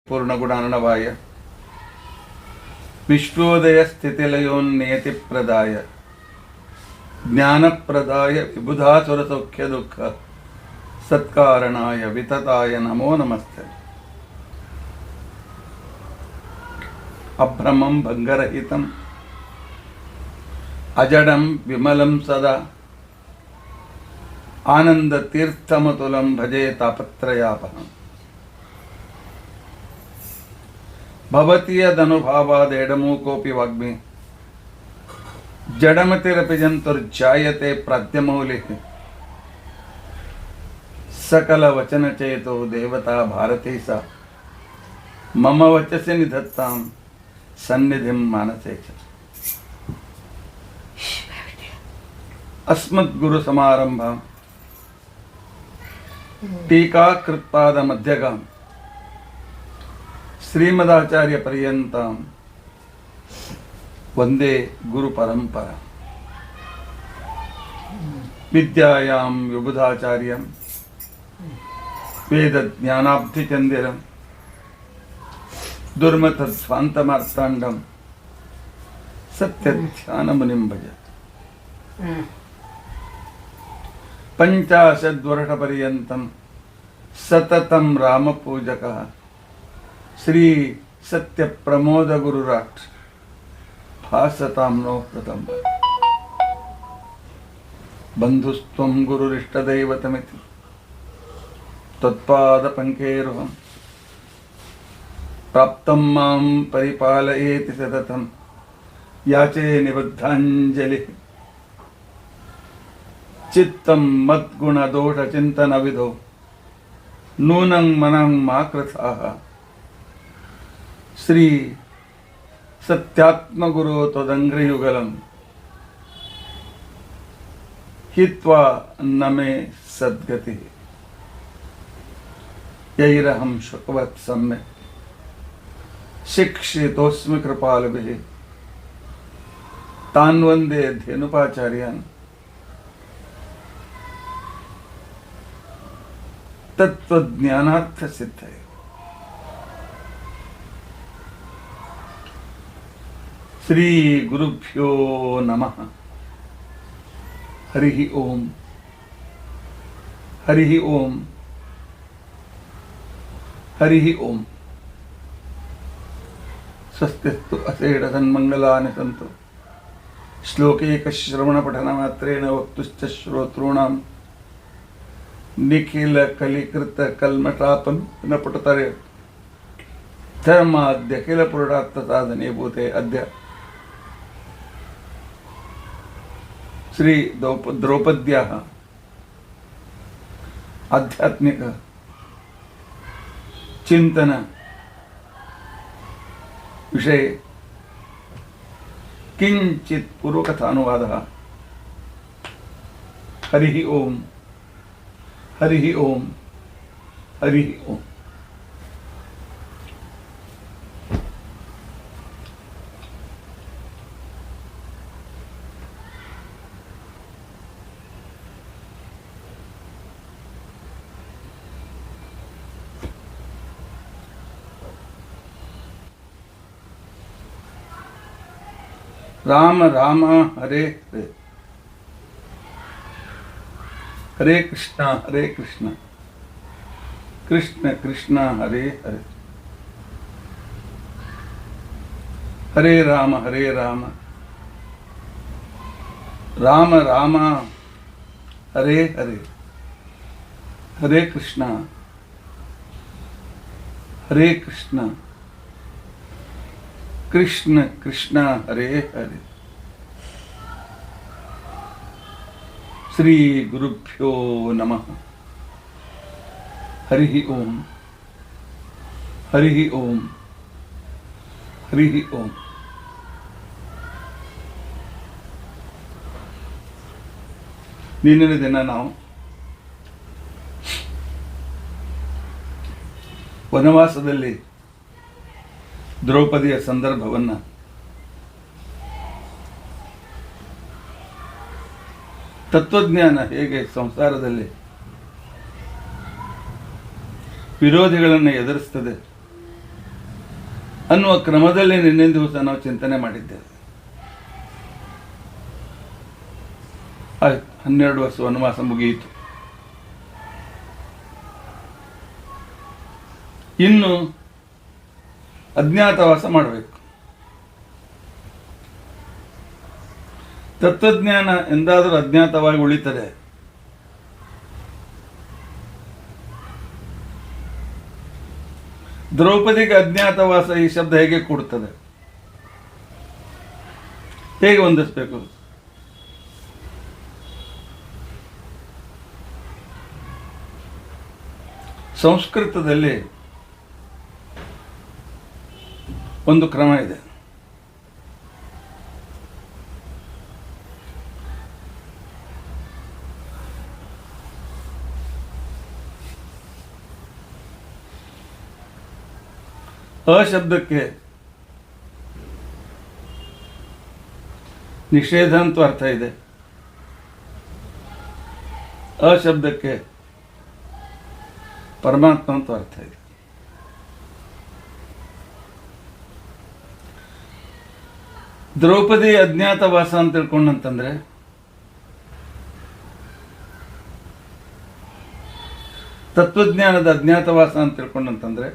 पूर्णगुणार्णवाय विश्वोदय स्थितिलयोन्नियति प्रदाय ज्ञानप्रदाय विबुधासुर सौख्य दुःख सत्कारणाय वितताय नमो नमस्ते। अभ्रमं भंगरहितं अजडं विमलं सदा आनंदतीर्थमतुलं भजे तापत्रयापहम्। भवति यदनुभावादेडमूकोऽपि वाग्मी जडमतिरपि जन्तुर्जायते प्राज्ञमौलिः सकलवचनचेतो देवता भारती सा मम वचसि निधत्तां सन्निधिं मानसे च। अस्मद्गुरुसमारम्भां टीकाकृत्पादमध्यगाम् श्रीमदाचार्य पर्यन्तां वंदे गुरु परंपरा। विद्यायां विबुधाचार्यं वेद ज्ञानाब्धिचंदिरं दुर्मतध्वान्तमार्ताण्डं सत्यध्यानमुनिं भज। 50 वर्षपर्यन्तं सततं रामपूजकः श्री सत्य प्रमोद गुरुराट भासतां नो कृतं बंधुस्त्वं गुरुरिष्टदैवतमिति तत्पादपङ्केरुहं प्राप्तं मां परिपालयेति सततं याचे निबद्धाञ्जलिः। चित्तं मद्गुणदोषचिन्तनविधौ नूनं मनं मा कृथाः श्री सत्यात्मगुरो त्वदङ्घ्रियुगलं हित्वा न मे सद्गतिः। यैरहं शुकवत् सम्यक् शिक्षितोऽस्मि कृपालुभिः तान् वन्दे धेनुपाचार्यान् तत्त्वज्ञानार्थसिद्धये। श्री गुरुभ्यो नमः। हरि ओम हरि ओम हरि ओम। स्वस्तिस्तु असेडसन्मङ्गलानि सन्तु श्लोकैकश्रवणपठनमात्रेण वक्तुश्च श्रोतॄणां निखिलकलिकृतकल्मषापन्नपुटतरे धर्माद्यखिलपुरुषार्थसाधनीभूते अद्य श्री द्रौपद्याः आध्यात्मिक चिंतन विषये किंचित पूर्वकथानुवादः। हरि ओम हरि ओम हरि ओम। राम राम हरे हरे हरे कृष्णा कृष्ण कृष्ण हरे हरे हरे राम राम राम हरे हरे हरे कृष्णा कृष्ण कृष्ण हरे हरे। श्री गुरुभ्यो नमः। हरि ओम हरि ओम हरि ओम। ನಿನ್ನೆ ದಿನ ನಾವು ವನವಾಸದಲ್ಲಿ ದ್ರೌಪದಿಯ ಸಂದರ್ಭವನ್ನು ತತ್ವಜ್ಞಾನ ಹೇಗೆ ಸಂಸಾರದಲ್ಲಿ ವಿರೋಧಿಗಳನ್ನು ಎದುರಿಸ್ತದೆ, ಅನ್ನುವ ಕ್ರಮದಲ್ಲಿ ನಿನ್ನೆ ದಿವಸ ನಾವು ಚಿಂತನೆ ಮಾಡಿದ್ದೇವೆ. ಆಯ್ತು, 12 ವರ್ಷ ವನವಾಸ ಮುಗಿಯಿತು. ಇನ್ನು ಅಜ್ಞಾತವಾಸ ಮಾಡಬೇಕು. ತತ್ವಜ್ಞಾನ ಎಂದಾದರೂ ಅಜ್ಞಾತವಾಗಿ ಉಳಿತದೆ? ದ್ರೌಪದಿಗೆ ಅಜ್ಞಾತವಾಸ ಈ ಶಬ್ದ ಹೇಗೆ ಕೂಡುತ್ತದೆ? ಹೇಗೆ ಹೊಂದಿಸಬೇಕು? ಸಂಸ್ಕೃತದಲ್ಲಿ ಒಂದು ಕ್ರಮ ಇದೆ. ಅ ಶಬ್ದಕ್ಕೆ ನಿಷೇಧ ಅಂತೂ ಅರ್ಥ ಇದೆ. ಅ ಶಬ್ದಕ್ಕೆ ಪರಮಾತ್ಮ ಅಂತೂ ಅರ್ಥ ಇದೆ. ದ್ರೌಪದಿ ಅಜ್ಞಾತವಾಸ ಅಂತ ತಿಳ್ಕೊಂಡಂತಂದ್ರೆ ತತ್ವಜ್ಞಾನದ ಅಜ್ಞಾತವಾಸ ಅಂತ ತಿಳ್ಕೊಂಡಂತಂದ್ರೆ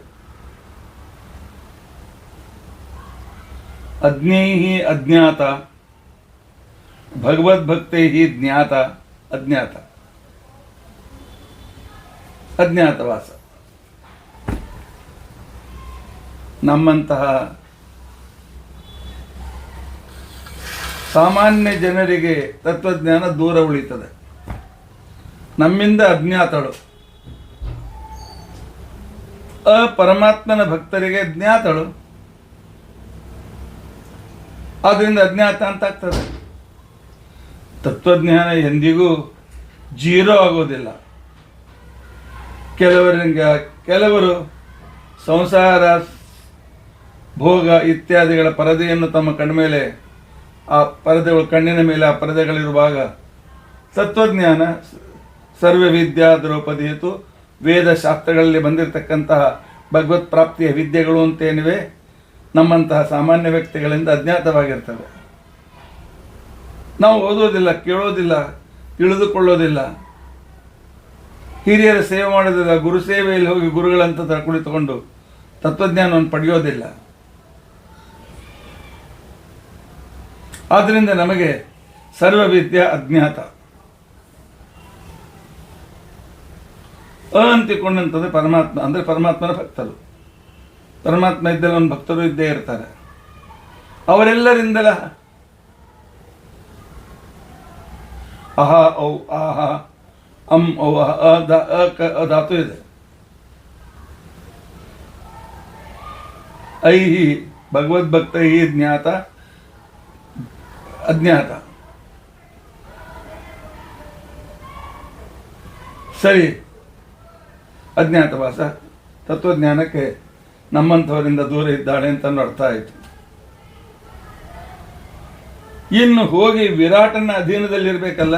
ಅಜ್ಞೈಹಿ ಅಜ್ಞಾತ ಭಗವದ್ಭಕ್ತೈಹಿ ಜ್ಞಾತ ಅಜ್ಞಾತ ಅಜ್ಞಾತವಾಸ. ನಮ್ಮಂತಹ ಸಾಮಾನ್ಯ ಜನರಿಗೆ ತತ್ವಜ್ಞಾನ ದೂರ ಉಳಿತದೆ. ನಮ್ಮಿಂದ ಅಜ್ಞಾತಳು. ಪರಮಾತ್ಮನ ಭಕ್ತರಿಗೆ ಜ್ಞಾತಳು. ಆದ್ದರಿಂದ ಅಜ್ಞಾತ ಅಂತ ಆಗ್ತದೆ. ತತ್ವಜ್ಞಾನ ಎಂದಿಗೂ ಜೀರೋ ಆಗೋದಿಲ್ಲ. ಕೆಲವರು ಸಂಸಾರ ಭೋಗ ಇತ್ಯಾದಿಗಳ ಪರದೆಯನ್ನು ತಮ್ಮ ಕಣ್ಮೇಲೆ, ಆ ಪರದೆಗಳು ಕಣ್ಣಿನ ಮೇಲೆ ಆ ಪರದೆಗಳಿರುವಾಗ ತತ್ವಜ್ಞಾನ ಸರ್ವವಿದ್ಯಾ ದ್ರೌಪದಿಯತು ವೇದ ಶಾಸ್ತ್ರಗಳಲ್ಲಿ ಬಂದಿರತಕ್ಕಂತಹ ಭಗವತ್ ಪ್ರಾಪ್ತಿಯ ವಿದ್ಯೆಗಳು ಅಂತೇನಿವೆ ನಮ್ಮಂತಹ ಸಾಮಾನ್ಯ ವ್ಯಕ್ತಿಗಳಿಂದ ಅಜ್ಞಾತವಾಗಿರ್ತವೆ. ನಾವು ಓದೋದಿಲ್ಲ, ಕೇಳೋದಿಲ್ಲ, ತಿಳಿದುಕೊಳ್ಳೋದಿಲ್ಲ, ಹಿರಿಯರ ಸೇವೆ ಮಾಡೋದಿಲ್ಲ, ಗುರು ಸೇವೆಯಲ್ಲಿ ಹೋಗಿ ಗುರುಗಳಂತ ಕುಳಿತುಕೊಂಡು ತತ್ವಜ್ಞಾನವನ್ನು ಪಡೆಯೋದಿಲ್ಲ. ಆದ್ದರಿಂದ ನಮಗೆ ಸರ್ವವಿದ್ಯಾ ಅಜ್ಞಾತ. ಅಂತಿಕೊಂಡಂತಂದ್ರೆ ಪರಮಾತ್ಮ ಅಂದರೆ ಪರಮಾತ್ಮನ ಭಕ್ತರು. ಪರಮಾತ್ಮ ಇದ್ದಲ್ಲಿ ಒಂದು ಭಕ್ತರು ಇದ್ದೇ ಇರ್ತಾರೆ. ಅವರೆಲ್ಲರಿಂದಲ ಅಹ ಔ ಆಹ ಅಂ ಔ ಧಾತು ಇದೆ. ಐಹಿ ಭಗವದ್ಭಕ್ತೈ ಜ್ಞಾತ ಅಜ್ಞಾತ. ಸರಿ, ಅಜ್ಞಾತವಾಸ ತತ್ವಜ್ಞಾನಕ್ಕೆ ನಮ್ಮಂಥವರಿಂದ ದೂರ ಇದ್ದಾಳೆ ಅಂತ ಅರ್ಥ ಆಯಿತು. ಇನ್ನು ಹೋಗಿ ವಿರಾಟನ ಅಧೀನದಲ್ಲಿರಬೇಕಲ್ಲ.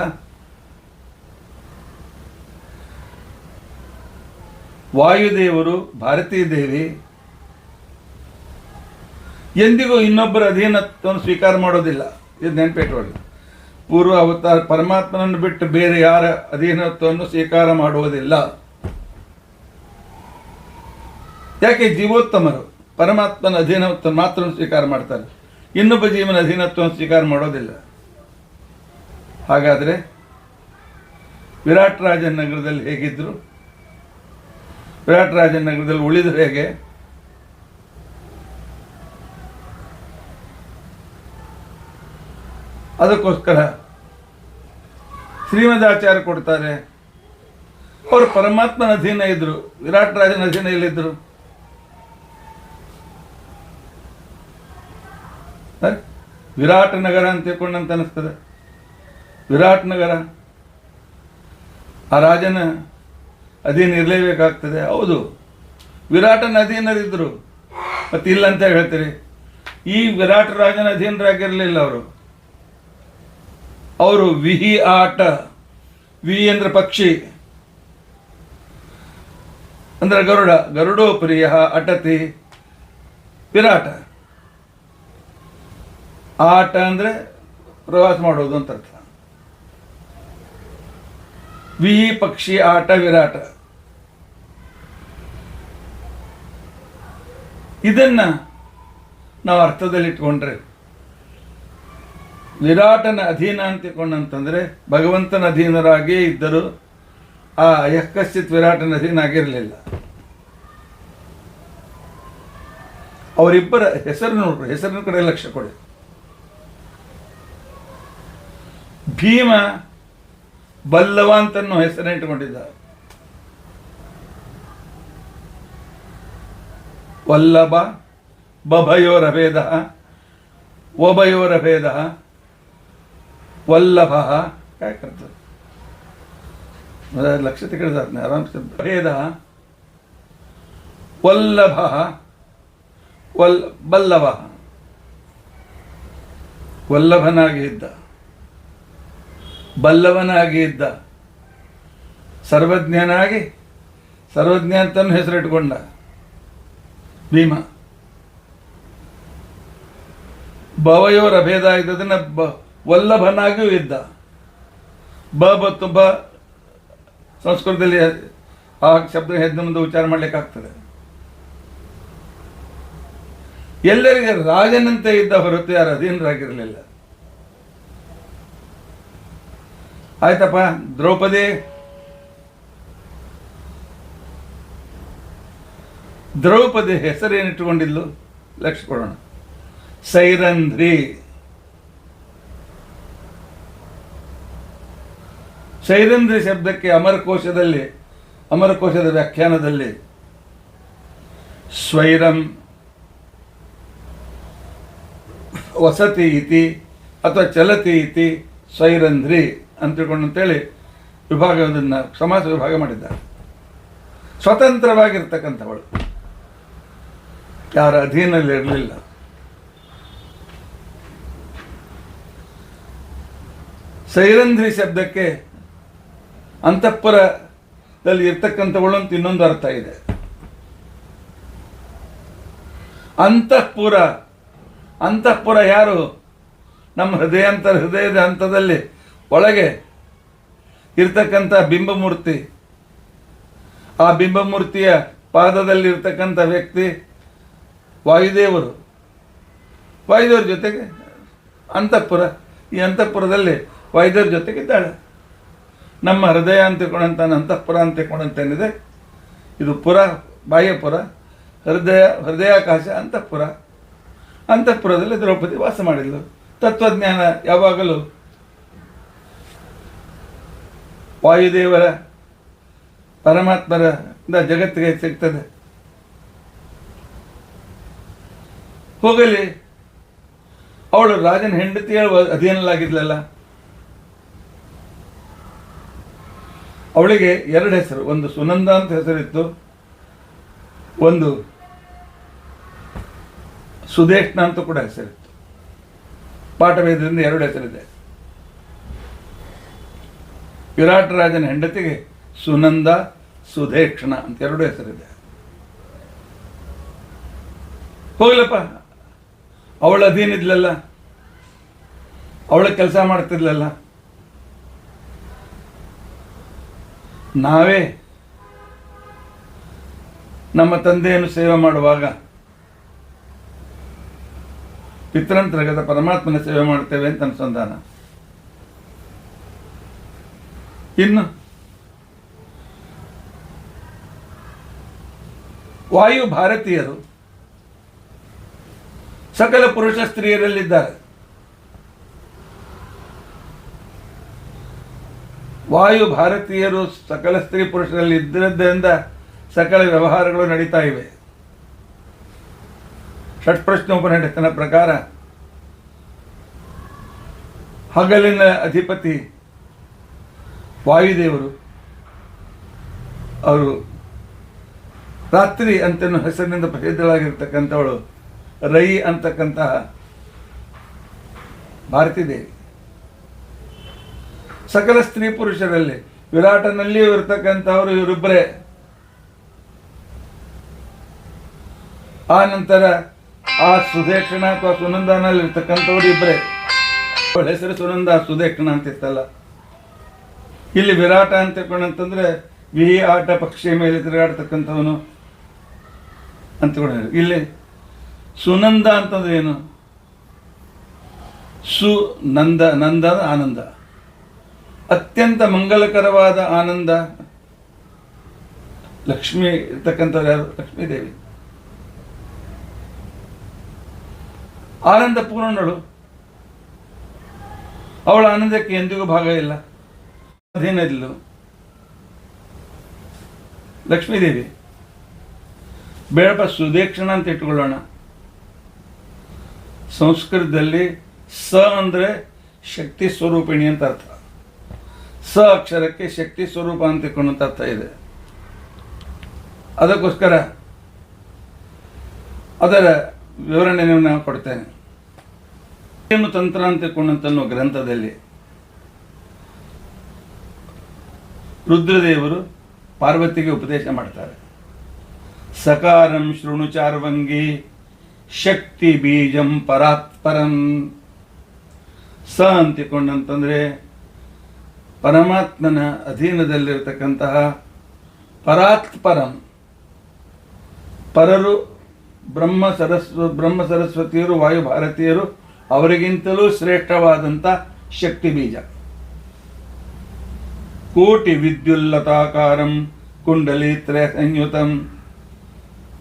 ವಾಯುದೇವರು, ಭಾರತೀ ದೇವಿ ಎಂದಿಗೂ ಇನ್ನೊಬ್ಬರ ಅಧೀನತ್ವವನ್ನು ಸ್ವೀಕಾರ ಮಾಡೋದಿಲ್ಲ. ಇದು ನೆನಪಿಟ್ಟುಕೊಳ್ಳಿ. ಪೂರ್ವ ಅವತಾರ ಪರಮಾತ್ಮನನ್ನು ಬಿಟ್ಟು ಬೇರೆ ಯಾರ ಅಧೀನತ್ವವನ್ನು ಸ್ವೀಕಾರ ಮಾಡುವುದಿಲ್ಲ. ಯಾಕೆ? ಜೀವೋತ್ತಮರು ಪರಮಾತ್ಮನ ಅಧೀನತ್ವ ಮಾತ್ರ ಸ್ವೀಕಾರ ಮಾಡ್ತಾರೆ, ಇನ್ನೊಬ್ಬ ಜೀವನ ಅಧೀನತ್ವವನ್ನು ಸ್ವೀಕಾರ ಮಾಡೋದಿಲ್ಲ. ಹಾಗಾದರೆ ವಿರಾಟ್ ರಾಜನ ನಗರದಲ್ಲಿ ಹೇಗಿದ್ರು? ವಿರಾಟ್ ರಾಜನ ನಗರದಲ್ಲಿ ಉಳಿದ್ರು ಹೇಗೆ? ಅದಕ್ಕೋಸ್ಕರ ಶ್ರೀಮದಾಚಾರ್ಯ ಕೊಡ್ತಾರೆ, ಅವರು ಪರಮಾತ್ಮನ ಅಧೀನ ಇದ್ರು, ವಿರಾಟ್ ರಾಜನ ಅಧೀನ ಎಲ್ಲಿದ್ರು? ವಿರಾಟ್ ನಗರ ಅಂತ ತಿಳ್ಕೊಂಡಂತ ಅನಿಸ್ತದೆ. ವಿರಾಟ್ ನಗರ ಆ ರಾಜನ ಅಧೀನ ಇರಲೇಬೇಕಾಗ್ತದೆ. ಹೌದು, ವಿರಾಟನ ಅಧೀನರಿದ್ರು, ಮತ್ತೆ ಇಲ್ಲ ಅಂತ ಹೇಳ್ತೀರಿ. ಈ ವಿರಾಟ್ ರಾಜನ ಅಧೀನರಾಗಿರಲಿಲ್ಲ ಅವರು. ಅವರು ವಿಹಿ ಆಟ, ವಿ ಅಂದ್ರೆ ಪಕ್ಷಿ, ಅಂದ್ರೆ ಗರುಡ, ಗರುಡೋ ಪ್ರಿಯ ಅಟತಿ ವಿರಾಟ. ಆಟ ಅಂದರೆ ಪ್ರವಾಸ ಮಾಡೋದು ಅಂತ ಅರ್ಥ. ಪಕ್ಷಿ ಆಟ ವಿರಾಟ. ಇದನ್ನ ನಾವು ಅರ್ಥದಲ್ಲಿ ಇಟ್ಕೊಂಡ್ರೆ ವಿರಾಟನ ಅಧೀನ ಅಂತಿಕೊಂಡಂತಂದ್ರೆ ಭಗವಂತನ ಅಧೀನರಾಗಿಯೇ ಇದ್ದರು. ಆ ಯಕ್ಕಶ್ಚಿತ್ ವಿರಾಟನ ಅಧೀನ ಆಗಿರಲಿಲ್ಲ. ಅವರಿಬ್ಬರ ಹೆಸರು ನೋಡ್ರಿ, ಹೆಸರಿನ ಕಡೆ ಲಕ್ಷ್ಯ ಕೊಡಿ. ಭೀಮ ಬಲ್ಲವ ಅಂತನ್ನೋ ಹೆಸರನ್ನ ಇಟ್ಟುಕೊಂಡಿದ್ದ. ವಲ್ಲಭ ಬಭಯೋರಭೇದ ಒಭಯೋರಭೇದ ವಲ್ಲಭ ಯಾಕಂತ ಲಕ್ಷ ಕೇಳಿದ ಆರಾಮ್ ಭೇದ ವಲ್ಲಭ ಬಲ್ಲವ. ವಲ್ಲಭನಾಗಿ ಇದ್ದ, ಬಲ್ಲವನಾಗಿ ಇದ್ದ, ಸರ್ವಜ್ಞನಾಗಿ ಸರ್ವಜ್ಞ ಅಂತನೂ ಹೆಸರಿಟ್ಕೊಂಡ ಭೀಮ. ಭವಯೋರ ಭೇದ ಇದ್ದದನ್ನ ವಲ್ಲಭನಾಗಿಯೂ ಇದ್ದ. ಬತ್ತು ಬ ಸಂಸ್ಕೃತದಲ್ಲಿ ಆ ಶಬ್ದ ಹೆದ್ದ ಮುಂದೆ ಉಚ್ಚಾರ ಮಾಡ್ಲಿಕ್ಕಾಗ್ತದೆ. ಎಲ್ಲರಿಗೆ ರಾಜನಂತೆ ಇದ್ದ ಹೊರತು ಯಾರು ಅಧೀನರಾಗಿರಲಿಲ್ಲ. ಆಯ್ತಪ್ಪ. ದ್ರೌಪದಿ ಹೆಸರೇನಿಟ್ಟುಕೊಂಡಿದ್ಲು ಲಕ್ಷ್ಯ ಕೊಡೋಣ. ಸೈರಂಧ್ರಿ. ಸೈರಂಧ್ರಿ ಶಬ್ದಕ್ಕೆ ಅಮರಕೋಶದ ವ್ಯಾಖ್ಯಾನದಲ್ಲಿ ಸ್ವೈರಂ ವಸತಿ ಇತಿ ಅಥವಾ ಚಲತಿ ಇತಿ ಸ್ವೈರಂಧ್ರಿ ಅಂತ ತಿಳ್ಕೊಂಡಂತೇಳಿ ವಿಭಾಗವನ್ನು ಸಮಾಸ ವಿಭಾಗ ಮಾಡಿದ್ದಾರೆ. ಸ್ವತಂತ್ರವಾಗಿರ್ತಕ್ಕಂಥವಳು, ಯಾರ ಅಧೀನಲ್ಲಿ ಇರಲಿಲ್ಲ. ಸೈರಂಧ್ರಿ ಶಬ್ದಕ್ಕೆ ಅಂತಃಪುರದಲ್ಲಿ ಇರ್ತಕ್ಕಂಥವಳು ಅಂತ ಇನ್ನೊಂದು ಅರ್ಥ ಇದೆ. ಅಂತಃಪುರ ಯಾರು? ನಮ್ಮ ಹೃದಯದ ಹಂತದಲ್ಲಿ ಒಳಗೆ ಇರ್ತಕ್ಕಂಥ ಬಿಂಬಮೂರ್ತಿ. ಆ ಬಿಂಬಮೂರ್ತಿಯ ಪಾದದಲ್ಲಿ ಇರ್ತಕ್ಕಂಥ ವ್ಯಕ್ತಿ ವಾಯುದೇವರು. ವಾಯುದೇವರ ಜೊತೆಗೆ ಅಂತಃಪುರ. ಈ ಅಂತಃಪುರದಲ್ಲಿ ವಾಯುದೇವರ ಜೊತೆಗಿದ್ದಾಳೆ. ನಮ್ಮ ಹೃದಯ ಅಂತ ತಿಳ್ಕೊಂಡಂತಾನೆ ಅಂತಃಪುರ ಅಂತ ತಿಳ್ಕೊಂಡಂತೇನಿದೆ, ಇದು ಪುರ, ಬಾಹ್ಯಪುರ, ಹೃದಯಾಕಾಶ, ಅಂತಃಪುರದಲ್ಲಿ ದ್ರೌಪದಿ ವಾಸ ಮಾಡಿದ್ಲು. ತತ್ವಜ್ಞಾನ ಯಾವಾಗಲೂ ವಾಯುದೇವರ ಪರಮಾತ್ಮರಿಂದ ಜಗತ್ತಿಗೆ ಸಿಗ್ತದೆ. ಹೋಗಲಿ, ಅವಳು ರಾಜನ ಹೆಂಡತಿಯ ಅಧೀನಲಾಗಿದ್ಲಲ್ಲ. ಅವಳಿಗೆ ಎರಡು ಹೆಸರು, ಒಂದು ಸುನಂದ ಅಂತ ಹೆಸರಿತ್ತು, ಒಂದು ಸುದೇಷ್ಣ ಅಂತ ಕೂಡ ಹೆಸರಿತ್ತು. ಪಾಠವೇದದಿಂದ ಎರಡು ಹೆಸರಿದೆ. ವಿರಾಟ ರಾಜನ ಹೆಂಡತಿಗೆ ಸುನಂದ, ಸುದೇಕ್ಷಣ ಅಂತ ಎರಡು ಹೆಸರಿದೆ. ಹೋಗ್ಲಪ್ಪ, ಅವಳ ಅಧೀನಿದ್ಲಲ್ಲ, ಅವಳ ಕೆಲಸ ಮಾಡ್ತಿರ್ಲಲ್ಲ. ನಾವೇ ನಮ್ಮ ತಂದೆಯನ್ನು ಸೇವೆ ಮಾಡುವಾಗ ಪಿತೃಂತರ್ಗತ ಪರಮಾತ್ಮನ ಸೇವೆ ಮಾಡ್ತೇವೆ ಅಂತ ಅನುಸಂಧಾನ. ಇನ್ನು ವಾಯು ಭಾರತೀಯರು ಸಕಲ ಪುರುಷ ಸ್ತ್ರೀಯರಲ್ಲಿದ್ದಾರೆ. ವಾಯು ಭಾರತೀಯರು ಸಕಲ ಸ್ತ್ರೀ ಪುರುಷರಲ್ಲಿ ಇದ್ದಿದ್ದರಿಂದ ಸಕಲ ವ್ಯವಹಾರಗಳು ನಡೀತಾ ಇವೆ. ಷಟ್ಪ್ರಶ್ನೋಪನಿಷತ್ತಿನ ಪ್ರಕಾರ ಹಗಲಿನ ಅಧಿಪತಿ ವಾಯುದೇವರು, ಅವರು ರಾತ್ರಿ ಅಂತನೂ ಹೆಸರಿನಿಂದ ಪ್ರಸಿದ್ಧಳಾಗಿರ್ತಕ್ಕಂಥವಳು ರೈ ಅಂತಕ್ಕಂತಹ ಭಾರತೀ ದೇವಿ. ಸಕಲ ಸ್ತ್ರೀ ಪುರುಷರಲ್ಲಿ ವಿರಾಟನಲ್ಲಿಯೂ ಇರತಕ್ಕಂಥವರು ಇವರಿಬ್ಬರೇ. ಆ ನಂತರ ಆ ಸುದೇಕ್ಷಣ ಅಥವಾ ಸುನಂದನಲ್ಲಿರ್ತಕ್ಕಂಥವ್ರು ಇಬ್ಬರೇ. ಅವಳ ಹೆಸರು ಸುನಂದ, ಸುದೇಕ್ಷಣ ಅಂತಿತ್ತಲ್ಲ. ಇಲ್ಲಿ ವಿರಾಟ ಅಂತ ತಿಳ್ಕೊಂಡಂತಂದ್ರೆ ಆಟ ಪಕ್ಷಿಯ ಮೇಲೆ ತಿರುಗಾಡ್ತಕ್ಕಂಥವನು ಅಂತಕೊಂಡ್ರು. ಇಲ್ಲಿ ಸುನಂದ ಅಂತಂದ್ರೆ ಏನು? ಸುನಂದ, ನಂದ ಆನಂದ, ಅತ್ಯಂತ ಮಂಗಲಕರವಾದ ಆನಂದ. ಲಕ್ಷ್ಮಿ ಇರ್ತಕ್ಕಂಥವ್ರು ಯಾರು? ಲಕ್ಷ್ಮೀದೇವಿ. ಆನಂದ ಪೂರ್ಣಳು. ಅವಳ ಆನಂದಕ್ಕೆ ಎಂದಿಗೂ ಭಾಗ ಇಲ್ಲ. ಅಧೀನದಿಲ್ಲ ಲಕ್ಷ್ಮೀದೇವಿ. ಬೇಡಪ್ಪ ಸುದೇಕ್ಷಣ ಅಂತ ಇಟ್ಕೊಳ್ಳೋಣ. ಸಂಸ್ಕೃತದಲ್ಲಿ ಸ ಅಂದರೆ ಶಕ್ತಿ ಸ್ವರೂಪಿಣಿ ಅಂತ ಅರ್ಥ. ಸ ಅಕ್ಷರಕ್ಕೆ ಶಕ್ತಿ ಸ್ವರೂಪ ಅಂತ ಇಟ್ಕೊಂಡಂತ ಅರ್ಥ ಇದೆ. ಅದಕ್ಕೋಸ್ಕರ ಅದರ ವಿವರಣೆಯನ್ನು ನಾನು ಕೊಡ್ತೇನೆ. ಏನು ತಂತ್ರ ಅಂತ ತಿಳ್ಕೊಂಡಂತನ್ನೋ ಗ್ರಂಥದಲ್ಲಿ ರುದ್ರದೇವರು ಪಾರ್ವತಿಗೆ ಉಪದೇಶ ಮಾಡ್ತಾರೆ. ಸಕಾರಂ ಶೃಣು ಚಾರ್ವಂಗಿ ಶಕ್ತಿ ಬೀಜಂ ಪರಾತ್ಪರಂ. ಸ ಅಂತಿಕೊಂಡಂತಂದ್ರೆ ಪರಮಾತ್ಮನ ಅಧೀನದಲ್ಲಿರ್ತಕ್ಕಂತಹ ಪರಾತ್ಪರಂ. ಪರರು ಬ್ರಹ್ಮ ಸರಸ್ವತಿಯರು, ವಾಯುಭಾರತೀಯರು, ಅವರಿಗಿಂತಲೂ ಶ್ರೇಷ್ಠವಾದಂಥ ಶಕ್ತಿ ಬೀಜ. ಕೋಟಿ ವಿದ್ಯುಲ್ಲತಾಕಾರಂ ಕುಂಡಲೀತ್ರಯ ಸಂಯುತಂ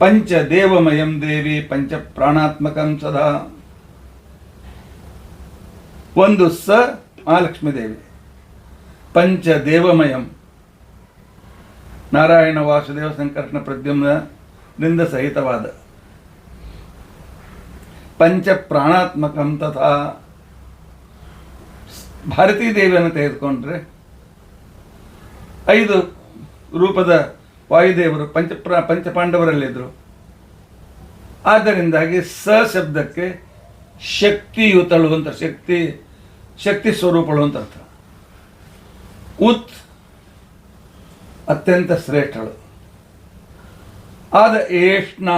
ಪಂಚದೇವಮಯಂ ದೇವಿ ಪಂಚ ಪ್ರಾಣಾತ್ಮಕಂ ಸದಾ. ಒಂದು ಸ ಮಹಾಲಕ್ಷ್ಮೀ ದೇವಿ. ಪಂಚದೇವಮಯಂ ನಾರಾಯಣ ವಾಸುದೇವ ಸಂಕರ್ಷಣ ಪ್ರದ್ಯುಮ್ನದಿಂದ ಸಹಿತವಾದ. ಪಂಚ ಪ್ರಾಣಾತ್ಮಕಂ ತಥಾ. ಭಾರತೀ ದೇವಿಯನ್ನು ತೆಗೆದುಕೊಂಡ್ರೆ 5 ರೂಪದ ವಾಯುದೇವರು ಪಂಚಪಾಂಡವರಲ್ಲಿದ್ದರು. ಆದ್ದರಿಂದಾಗಿ ಸ ಶಬ್ದಕ್ಕೆ ಶಕ್ತಿಯುತಳು ಅಂತ, ಶಕ್ತಿ ಸ್ವರೂಪಳು ಅಂತ ಅರ್ಥ. ಉತ್ ಅತ್ಯಂತ ಶ್ರೇಷ್ಠಳು ಆದ ಏಷ್ಣ.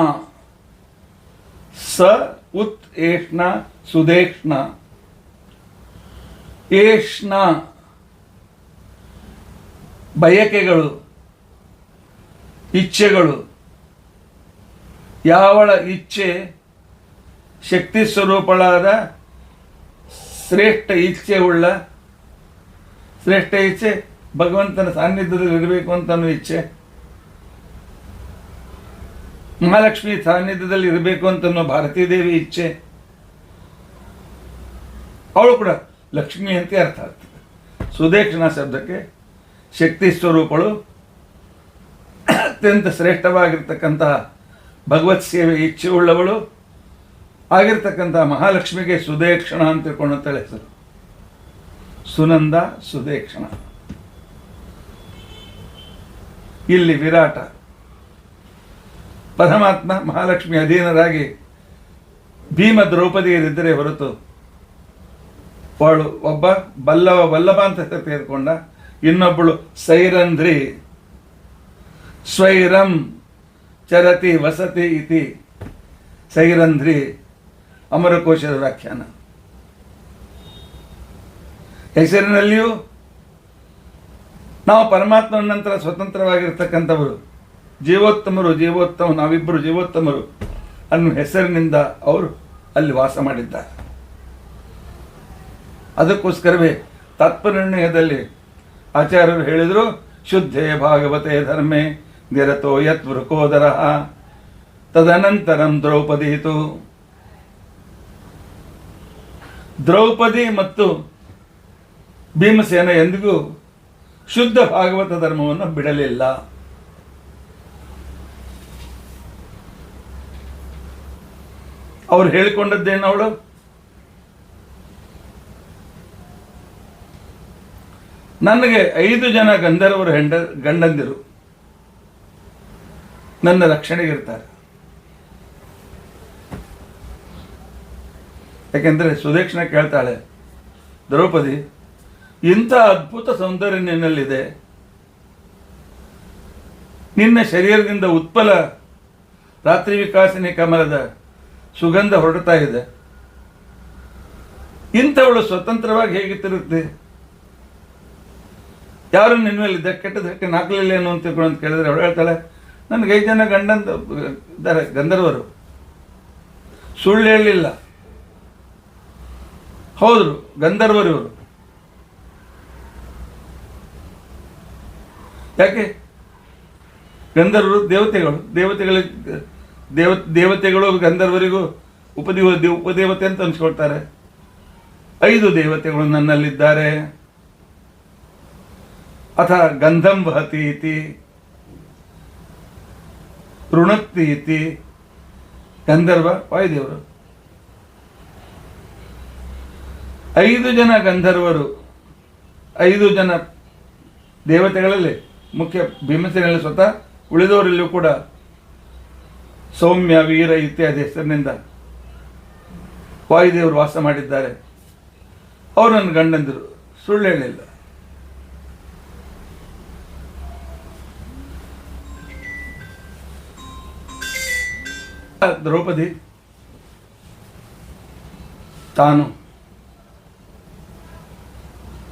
ಸ ಉತ್ ಏಷ್ಣ ಸುದೇಷ್ಣ. ಏಷ್ಣ ಬಯಕೆಗಳು, ಇಚ್ಛೆಗಳು. ಯಾವಳ ಇಚ್ಛೆ ಶಕ್ತಿ ಸ್ವರೂಪಳಾದ ಶ್ರೇಷ್ಠ ಇಚ್ಛೆ ಭಗವಂತನ ಸಾನ್ನಿಧ್ಯದಲ್ಲಿ ಇರಬೇಕು ಅಂತ ಅನ್ನೋ ಇಚ್ಛೆ, ಮಹಾಲಕ್ಷ್ಮಿ ಸಾನ್ನಿಧ್ಯದಲ್ಲಿ ಇರಬೇಕು ಅಂತ ಅನ್ನೋ ಭಾರತೀ ದೇವಿ ಇಚ್ಛೆ, ಅವಳು ಕೂಡ ಲಕ್ಷ್ಮಿ ಅಂತ ಅರ್ಥ ಆಗ್ತದೆ. ಸುದೇಕ್ಷಣ ಶಬ್ದಕ್ಕೆ ಶಕ್ತಿ ಸ್ವರೂಪಳು, ಅತ್ಯಂತ ಶ್ರೇಷ್ಠವಾಗಿರ್ತಕ್ಕಂತಹ ಭಗವತ್ ಸೇವೆ ಇಚ್ಛೆ ಉಳ್ಳವಳು ಆಗಿರ್ತಕ್ಕಂತಹ ಮಹಾಲಕ್ಷ್ಮಿಗೆ ಸುದೇಕ್ಷಣ ಅಂತ ತಿಳ್ಕೊಂಡಂತೇಳಿ ಹೆಸರು. ಸುನಂದ, ಸುದೇಕ್ಷಣ. ಇಲ್ಲಿ ವಿರಾಟ ಪರಮಾತ್ಮ ಮಹಾಲಕ್ಷ್ಮಿ ಅಧೀನರಾಗಿ ಭೀಮ ದ್ರೌಪದಿಯರಿದ್ದರೆ ಹೊರತು ಅವಳು ಒಬ್ಬ ವಲ್ಲಭ ಅಂತ ಹೆಸರು ತೆಗೆದುಕೊಂಡ. ಇನ್ನೊಬ್ಬಳು ಸೈರಂಧ್ರಿ. ಸ್ವೈರಂ ಚರತಿ ವಸತಿ ಇತಿ ಸೈರಂಧ್ರಿ ಅಮರಕೋಶದ ವ್ಯಾಖ್ಯಾನ. ಹೆಸರಿನಲ್ಲಿಯೂ ನಾವು ಪರಮಾತ್ಮನ ನಂತರ ಸ್ವತಂತ್ರವಾಗಿರ್ತಕ್ಕಂಥವರು, ಜೀವೋತ್ತಮ, ನಾವಿಬ್ಬರು ಜೀವೋತ್ತಮರು ಅನ್ನೋ ಹೆಸರಿನಿಂದ ಅವರು ಅಲ್ಲಿ ವಾಸ ಮಾಡಿದ್ದಾರೆ. ಅದಕ್ಕೋಸ್ಕರವೇ ತಾತ್ಪರ್ಯನಿರ್ಣಯದಲ್ಲಿ ಆಚಾರ್ಯರು ಹೇಳಿದರು, ಶುದ್ಧೇ ಭಾಗವತೆ ಧರ್ಮೇ ನಿರತೋ ಯತ್ ವೃಕೋದರ ತದನಂತರಂ ದ್ರೌಪದೀತು. ದ್ರೌಪದಿ ಮತ್ತು ಭೀಮಸೇನ ಎಂದಿಗೂ ಶುದ್ಧ ಭಾಗವತ ಧರ್ಮವನ್ನು ಬಿಡಲಿಲ್ಲ. ಅವ್ರು ಹೇಳಿಕೊಂಡದ್ದೇನು? ಅವಳು ನನಗೆ 5 ಜನ ಗಂಧರ್ವರು ಗಂಡಂದಿರು ನನ್ನ ರಕ್ಷಣೆಗಿರ್ತಾರೆ. ಯಾಕೆಂದರೆ ಸುದೇಕ್ಷಣ ಕೇಳ್ತಾಳೆ, ದ್ರೌಪದಿ, ಇಂಥ ಅದ್ಭುತ ಸೌಂದರ್ಯ ನಿನ್ನಲ್ಲಿದೆ, ನಿನ್ನ ಶರೀರದಿಂದ ಉತ್ಪಲ ರಾತ್ರಿ ವಿಕಾಸಿನಿ ಕಮಲದ ಸುಗಂಧ ಹೊರಡ್ತಾ ಇದೆ. ಇಂಥವಳು ಸ್ವತಂತ್ರವಾಗಿ ಹೇಗೆ ತಿರುಗುತ್ತೆ? ಯಾರು ನಿನ್ನ ಮೇಲೆ ಕೆಟ್ಟದ ಹೆಟ್ಟಿನ ಹಾಕಲಿಲ್ಲೇನು ಅಂತ ಕೇಳಿದ್ರೆ ಅವಳು ಹೇಳ್ತಾಳೆ, ನನಗೆ 5 ಜನ ಗಂಡಂತ ಇದ್ದಾರೆ ಗಂಧರ್ವರು, ಸುಳ್ಳು ಹೇಳಲಿಲ್ಲ. ಹೌದು, ಗಂಧರ್ವರು ಇವರು. ಯಾಕೆ? ಗಂಧರ್ವರು ದೇವತೆಗಳು ಗಂಧರ್ವರಿಗೂ ಉಪದೇವತೆ ಅಂತ ಅನ್ಸ್ಕೊಳ್ತಾರೆ. 5 ದೇವತೆಗಳು ನನ್ನಲ್ಲಿದ್ದಾರೆ. ಅಥ ಗಂಧಂ ವಹತಿ ಇತಿ ಋಣಕ್ತಿ ಇತಿ. ಗಂಧರ್ವ ವಾಯುದೇವರು. 5 ಜನ ಗಂಧರ್ವರು, 5 ಜನ ದೇವತೆಗಳಲ್ಲಿ ಮುಖ್ಯ ಭೀಮಸೇನಲ್ಲಿ ಸ್ವತಃ ಉಳಿದವರಲ್ಲೂ ಕೂಡ ಸೌಮ್ಯ, ವೀರ ಇತ್ಯಾದಿ ಹೆಸರಿನಿಂದ ವಾಯುದೇವರು ವಾಸ ಮಾಡಿದ್ದಾರೆ. ಅವರು ನನ್ನ ಗಂಡಂದರು, ಸುಳ್ಳು ಹೇಳಿಲ್ಲ. ದ್ರೌಪದಿ ತಾನು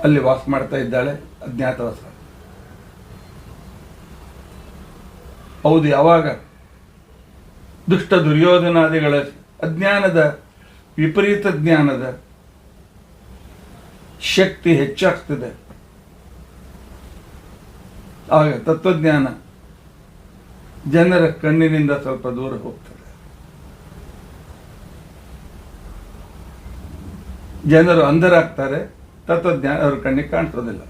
ಅಲ್ಲಿ ವಾಸ ಮಾಡ್ತಾ ಇದ್ದಾಳೆ, ಅಜ್ಞಾತವಾಸ. ಹೌದು, ಯಾವಾಗ ದುಷ್ಟ ದುರ್ಯೋಧನಾದಿಗಳ ಅಜ್ಞಾನದ, ವಿಪರೀತ ಜ್ಞಾನದ ಶಕ್ತಿ ಹೆಚ್ಚಾಗ್ತದೆ, ಆಗ ತತ್ವಜ್ಞಾನ ಜನರ ಕಣ್ಣಿನಿಂದ ಸ್ವಲ್ಪ ದೂರ ಹೋಗ್ತದೆ. ಜನರು ಅಂಧರಾಗ್ತಾರೆ, ತತ್ವಜ್ಞಾನ ಅವ್ರ ಕಣ್ಣಿಗೆ ಕಾಣಿಸೋದಿಲ್ಲ.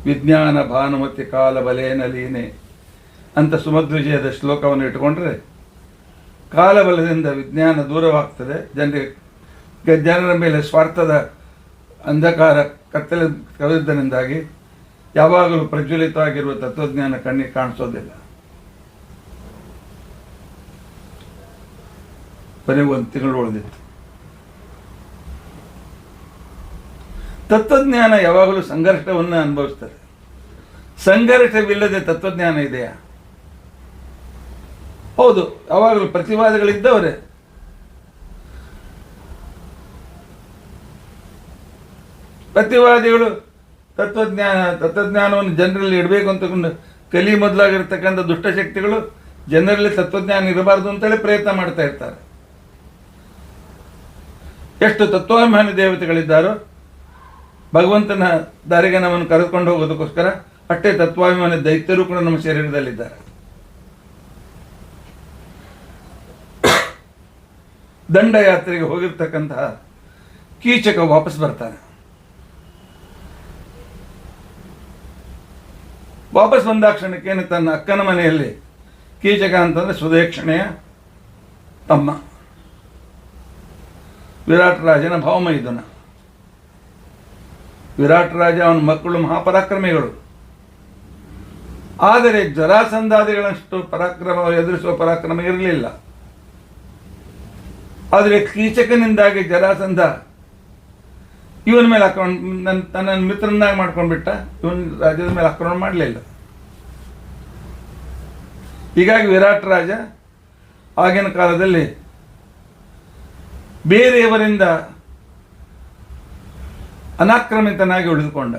ವಿಜ್ಞಾನ ಭಾನುಮತಿ ಕಾಲ ಬಲೇನ ಲೀನೆ ಅಂತ ಸುಮಧ್ವಿಜಯದ ಶ್ಲೋಕವನ್ನು ಇಟ್ಟುಕೊಂಡ್ರೆ ಕಾಲಬಲದಿಂದ ವಿಜ್ಞಾನ ದೂರವಾಗ್ತದೆ. ಜನರ ಮೇಲೆ ಸ್ವಾರ್ಥದ ಅಂಧಕಾರ ಕತ್ತಲೆ ಕವಿದ್ದರಿಂದಾಗಿ ಯಾವಾಗಲೂ ಪ್ರಜ್ವಲಿತವಾಗಿರುವ ತತ್ವಜ್ಞಾನ ಕಣ್ಣಿಗೆ ಕಾಣಿಸೋದಿಲ್ಲ. ಕೊನೆಗೆ 1 ತಿಂಗಳು ಉಳಿದಿತ್ತು. ತತ್ವಜ್ಞಾನ ಯಾವಾಗಲೂ ಸಂಘರ್ಷವನ್ನು ಅನುಭವಿಸ್ತಾರೆ. ಸಂಘರ್ಷವಿಲ್ಲದೆ ತತ್ವಜ್ಞಾನ ಇದೆಯಾ? ಹೌದು, ಯಾವಾಗಲೂ ಪ್ರತಿವಾದಗಳಿದ್ದವರೇ. ಪ್ರತಿವಾದಿಗಳು ತತ್ವಜ್ಞಾನವನ್ನು ಜನರಲ್ಲಿ ಇಡಬೇಕು ಅಂತಕೊಂಡು ಕಲಿ ಮೊದಲಾಗಿರ್ತಕ್ಕಂಥ ದುಷ್ಟಶಕ್ತಿಗಳು ಜನರಲ್ಲಿ ತತ್ವಜ್ಞಾನ ಇರಬಾರ್ದು ಅಂತೇಳಿ ಪ್ರಯತ್ನ ಮಾಡ್ತಾ ಇರ್ತಾರೆ. ಎಷ್ಟು ತತ್ವಾಭಿಮಾನಿ ದೇವತೆಗಳಿದ್ದಾರೋ ಭಗವಂತನ ದಾರಿಗೆ ನಮ್ಮನ್ನು ಕರೆದುಕೊಂಡು ಹೋಗೋದಕ್ಕೋಸ್ಕರ ಅಷ್ಟೇ ತತ್ವಾಭಿಮಾನಿ ದೈತ್ಯರು ಕೂಡ ನಮ್ಮ ಶರೀರದಲ್ಲಿದ್ದಾರೆ. ದಂಡಯಾತ್ರೆಗೆ ಹೋಗಿರ್ತಕ್ಕಂತಹ ಕೀಚಕ ವಾಪಸ್ ಬರ್ತಾನೆ. ವಾಪಸ್ ಬಂದಾಕ್ಷಣಕ್ಕೇನು ತನ್ನ ಅಕ್ಕನ ಮನೆಯಲ್ಲಿ, ಕೀಚಕ ಅಂತಂದ್ರೆ ಸುದೇಕ್ಷಣೆಯ ತಮ್ಮ, ವಿರಾಟ್ ರಾಜನ ಭಾವಮೈದುನ. ವಿರಾಟ್ ರಾಜ ಅವನ ಮಕ್ಕಳು ಮಹಾಪರಾಕ್ರಮಿಗಳು. ಆದರೆ ಜರಾಸಂಧಾದಿಗಳಷ್ಟು ಪರಾಕ್ರಮ ಎದುರಿಸುವ ಪರಾಕ್ರಮ ಇರಲಿಲ್ಲ. ಆದರೆ ಕೀಚಕನಿಂದಾಗಿ ಜರಾಸಂಧ ಇವನ ಮೇಲೆ ತನ್ನ ಮಿತ್ರನಾಗಿ ಮಾಡ್ಕೊಂಡ್ಬಿಟ್ಟ. ಇವನ್ ರಾಜ್ಯದ ಮೇಲೆ ಆಕ್ರಮಣ ಮಾಡಲಿಲ್ಲ. ಹೀಗಾಗಿ ವಿರಾಟ್ ರಾಜ ಆಗಿನ ಕಾಲದಲ್ಲಿ ಬೇರೆಯವರಿಂದ ಅನಾಕ್ರಮಿತನಾಗಿ ಉಳಿದುಕೊಂಡ.